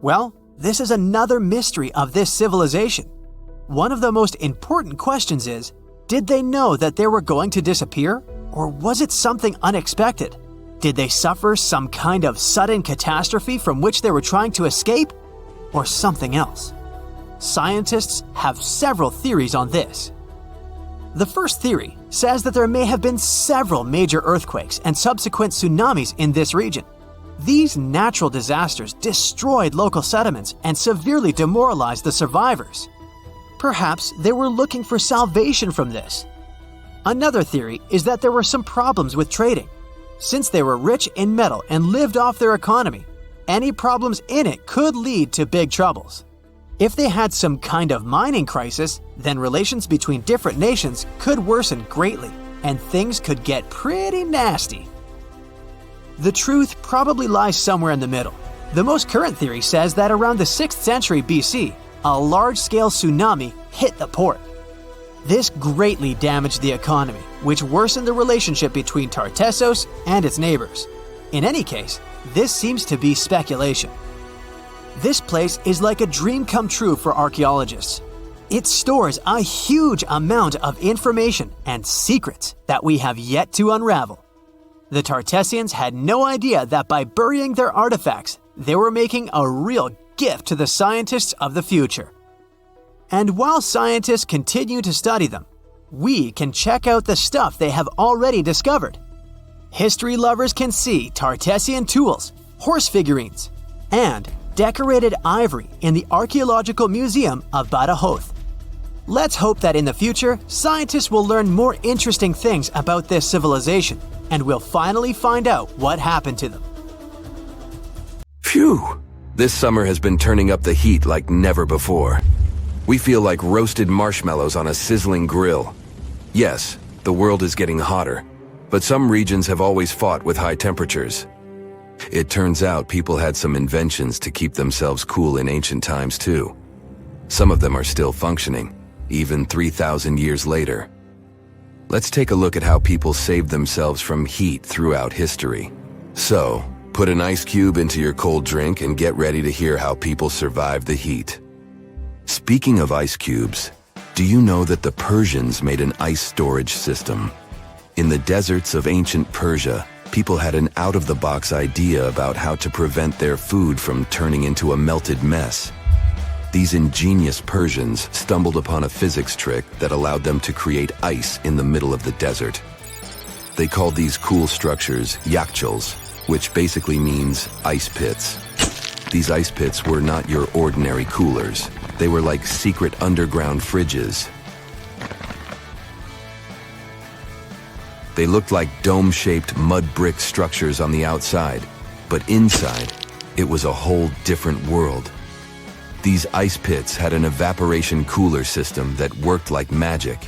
Well, this is another mystery of this civilization. One of the most important questions is, did they know that they were going to disappear? Or was it something unexpected? Did they suffer some kind of sudden catastrophe from which they were trying to escape? Or something else? Scientists have several theories on this. The first theory says that there may have been several major earthquakes and subsequent tsunamis in this region. These natural disasters destroyed local settlements and severely demoralized the survivors. Perhaps they were looking for salvation from this. Another theory is that there were some problems with trading. Since they were rich in metal and lived off their economy, any problems in it could lead to big troubles. If they had some kind of mining crisis, then relations between different nations could worsen greatly, and things could get pretty nasty. The truth probably lies somewhere in the middle. The most current theory says that around the 6th century BC, a large-scale tsunami hit the port. This greatly damaged the economy, which worsened the relationship between Tartessos and its neighbors. In any case, this seems to be speculation. This place is like a dream come true for archaeologists. It stores a huge amount of information and secrets that we have yet to unravel. The Tartessians had no idea that by burying their artifacts, they were making a real gift to the scientists of the future. And while scientists continue to study them, we can check out the stuff they have already discovered. History lovers can see Tartessian tools, horse figurines, and decorated ivory in the Archaeological Museum of Badajoz. Let's hope that in the future, scientists will learn more interesting things about this civilization, and we'll finally find out what happened to them. Phew! This summer has been turning up the heat like never before. We feel like roasted marshmallows on a sizzling grill. Yes, the world is getting hotter, but some regions have always fought with high temperatures. It turns out people had some inventions to keep themselves cool in ancient times too. Some of them are still functioning, even 3,000 years later. Let's take a look at how people saved themselves from heat throughout history. So, put an ice cube into your cold drink and get ready to hear how people survived the heat. Speaking of ice cubes, do you know that the Persians made an ice storage system? In the deserts of ancient Persia, people had an out-of-the-box idea about how to prevent their food from turning into a melted mess. These ingenious Persians stumbled upon a physics trick that allowed them to create ice in the middle of the desert. They called these cool structures yakhchals, which basically means ice pits. These ice pits were not your ordinary coolers. They were like secret underground fridges. They looked like dome-shaped mud brick structures on the outside, but inside, it was a whole different world. These ice pits had an evaporation cooler system that worked like magic.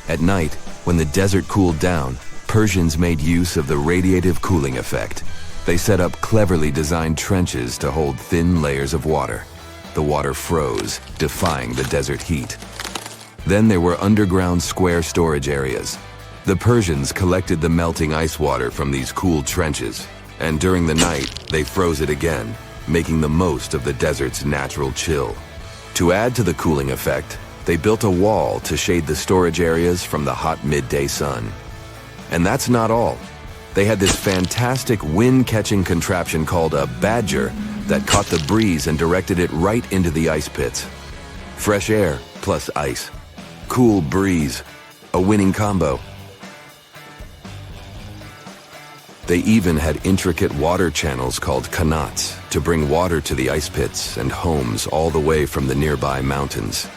At night, when the desert cooled down, Persians made use of the radiative cooling effect. They set up cleverly designed trenches to hold thin layers of water. The water froze, defying the desert heat. Then there were underground square storage areas. The Persians collected the melting ice water from these cooled trenches, and during the night, they froze it again, making the most of the desert's natural chill. To add to the cooling effect, they built a wall to shade the storage areas from the hot midday sun. And that's not all. They had this fantastic wind-catching contraption called a badger that caught the breeze and directed it right into the ice pits. Fresh air plus ice. Cool breeze. A winning combo. They even had intricate water channels called qanats to bring water to the ice pits and homes all the way from the nearby mountains.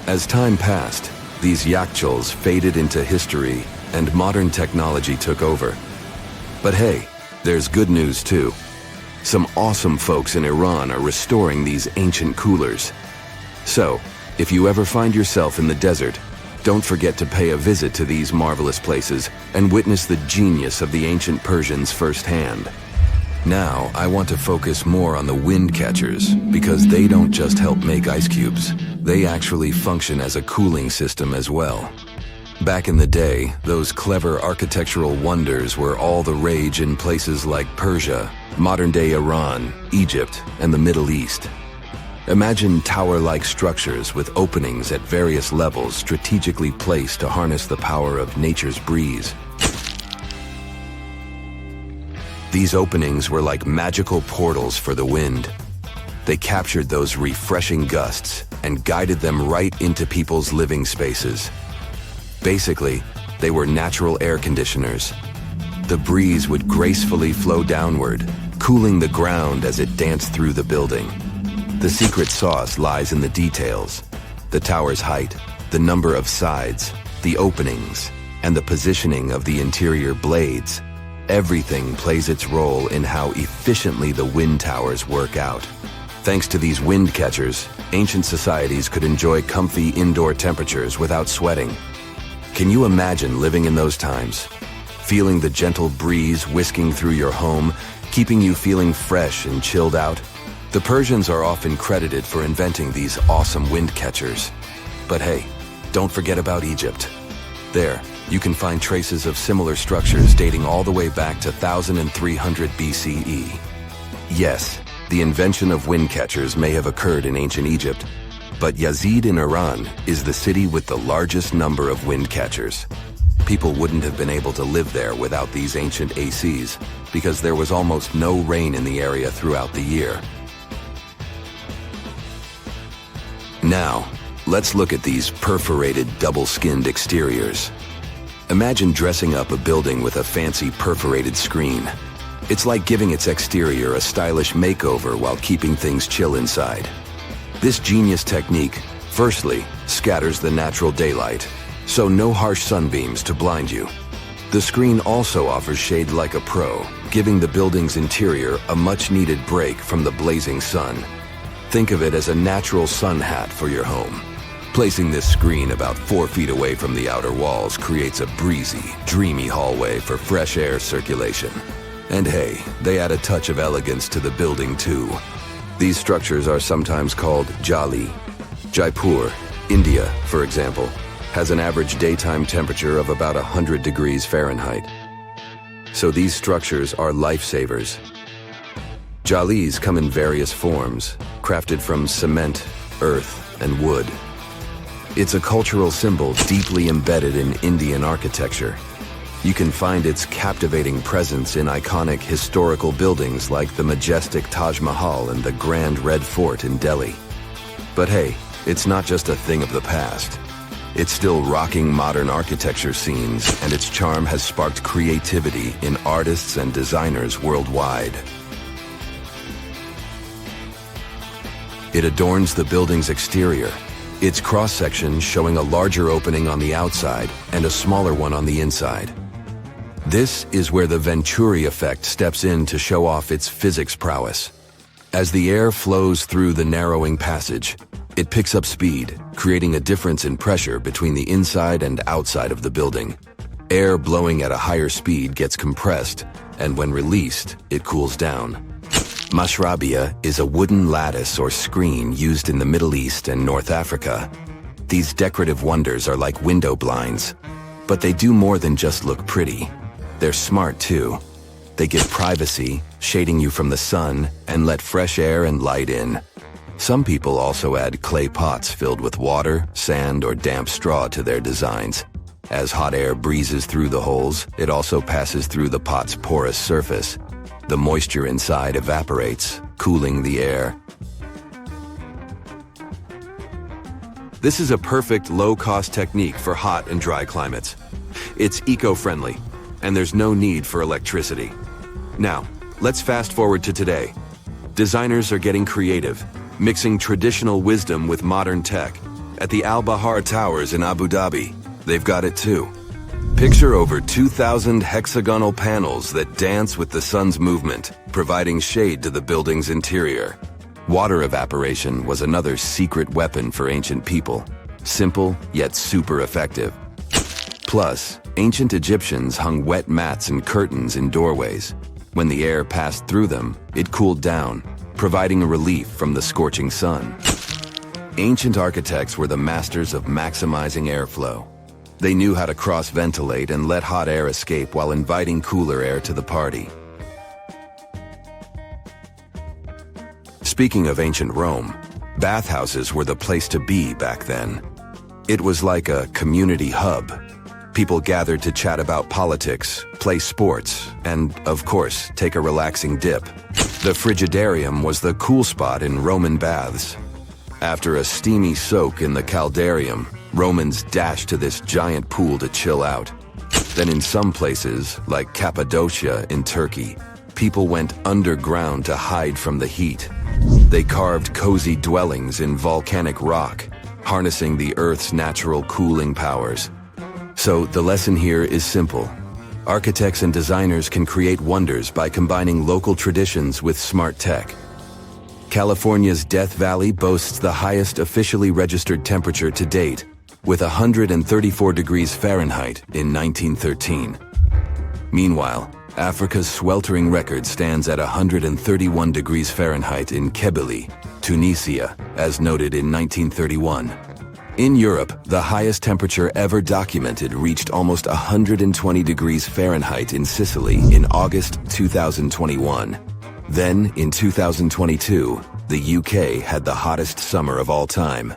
As time passed, these yakhchals faded into history and modern technology took over. But hey, there's good news too. Some awesome folks in Iran are restoring these ancient coolers. So, if you ever find yourself in the desert, don't forget to pay a visit to these marvelous places and witness the genius of the ancient Persians firsthand. Now, I want to focus more on the wind catchers because they don't just help make ice cubes. They actually function as a cooling system as well. Back in the day, those clever architectural wonders were all the rage in places like Persia, modern-day Iran, Egypt, and the Middle East. Imagine tower-like structures with openings at various levels strategically placed to harness the power of nature's breeze. These openings were like magical portals for the wind. They captured those refreshing gusts and guided them right into people's living spaces. Basically, they were natural air conditioners. The breeze would gracefully flow downward, cooling the ground as it danced through the building. The secret sauce lies in the details. The tower's height, the number of sides, the openings, and the positioning of the interior blades. Everything plays its role in how efficiently the wind towers work out. Thanks to these wind catchers, ancient societies could enjoy comfy indoor temperatures without sweating. Can you imagine living in those times? Feeling the gentle breeze whisking through your home, keeping you feeling fresh and chilled out? The Persians are often credited for inventing these awesome wind catchers. But hey, don't forget about Egypt. There, you can find traces of similar structures dating all the way back to 1300 BCE. Yes, the invention of wind catchers may have occurred in ancient Egypt, but Yazid in Iran is the city with the largest number of wind catchers. People wouldn't have been able to live there without these ancient ACs because there was almost no rain in the area throughout the year. Now, let's look at these perforated double-skinned exteriors. Imagine dressing up a building with a fancy perforated screen. It's like giving its exterior a stylish makeover while keeping things chill inside. This genius technique, firstly, scatters the natural daylight, so no harsh sunbeams to blind you. The screen also offers shade like a pro, giving the building's interior a much-needed break from the blazing sun. Think of it as a natural sun hat for your home. Placing this screen about 4 feet away from the outer walls creates a breezy, dreamy hallway for fresh air circulation. And hey, they add a touch of elegance to the building too. These structures are sometimes called jali. Jaipur, India, for example, has an average daytime temperature of about 100 degrees Fahrenheit. So these structures are lifesavers. Jalis come in various forms, crafted from cement, earth, and wood. It's a cultural symbol deeply embedded in Indian architecture. You can find its captivating presence in iconic historical buildings like the majestic Taj Mahal and the Grand Red Fort in Delhi. But hey, it's not just a thing of the past. It's still rocking modern architecture scenes, and its charm has sparked creativity in artists and designers worldwide. It adorns the building's exterior, its cross-section showing a larger opening on the outside and a smaller one on the inside. This is where the Venturi effect steps in to show off its physics prowess. As the air flows through the narrowing passage, it picks up speed, creating a difference in pressure between the inside and outside of the building. Air blowing at a higher speed gets compressed, and when released, it cools down. Mashrabia is a wooden lattice or screen used in the Middle East and North Africa. These decorative wonders are like window blinds, but they do more than just look pretty. They're smart too. They give privacy, shading you from the sun, and let fresh air and light in. Some people also add clay pots filled with water, sand, or damp straw to their designs. As hot air breezes through the holes, it also passes through the pot's porous surface. The moisture inside evaporates, cooling the air. This is a perfect low-cost technique for hot and dry climates. It's eco-friendly, and there's no need for electricity. Now, let's fast forward to today. Designers are getting creative, mixing traditional wisdom with modern tech. At the Al Bahar Towers in Abu Dhabi, they've got it too. Picture over 2,000 hexagonal panels that dance with the sun's movement, providing shade to the building's interior. Water evaporation was another secret weapon for ancient people. Simple, yet super effective. Plus, ancient Egyptians hung wet mats and curtains in doorways. When the air passed through them, it cooled down, providing a relief from the scorching sun. Ancient architects were the masters of maximizing airflow. They knew how to cross-ventilate and let hot air escape while inviting cooler air to the party. Speaking of ancient Rome, bathhouses were the place to be back then. It was like a community hub. People gathered to chat about politics, play sports, and, of course, take a relaxing dip. The frigidarium was the cool spot in Roman baths. After a steamy soak in the caldarium, Romans dashed to this giant pool to chill out. Then in some places, like Cappadocia in Turkey, people went underground to hide from the heat. They carved cozy dwellings in volcanic rock, harnessing the Earth's natural cooling powers. So the lesson here is simple. Architects and designers can create wonders by combining local traditions with smart tech. California's Death Valley boasts the highest officially registered temperature to date, with 134 degrees Fahrenheit in 1913. Meanwhile, Africa's sweltering record stands at 131 degrees Fahrenheit in Kebili, Tunisia, as noted in 1931. In Europe, the highest temperature ever documented reached almost 120 degrees Fahrenheit in Sicily in August 2021. Then, in 2022, the UK had the hottest summer of all time.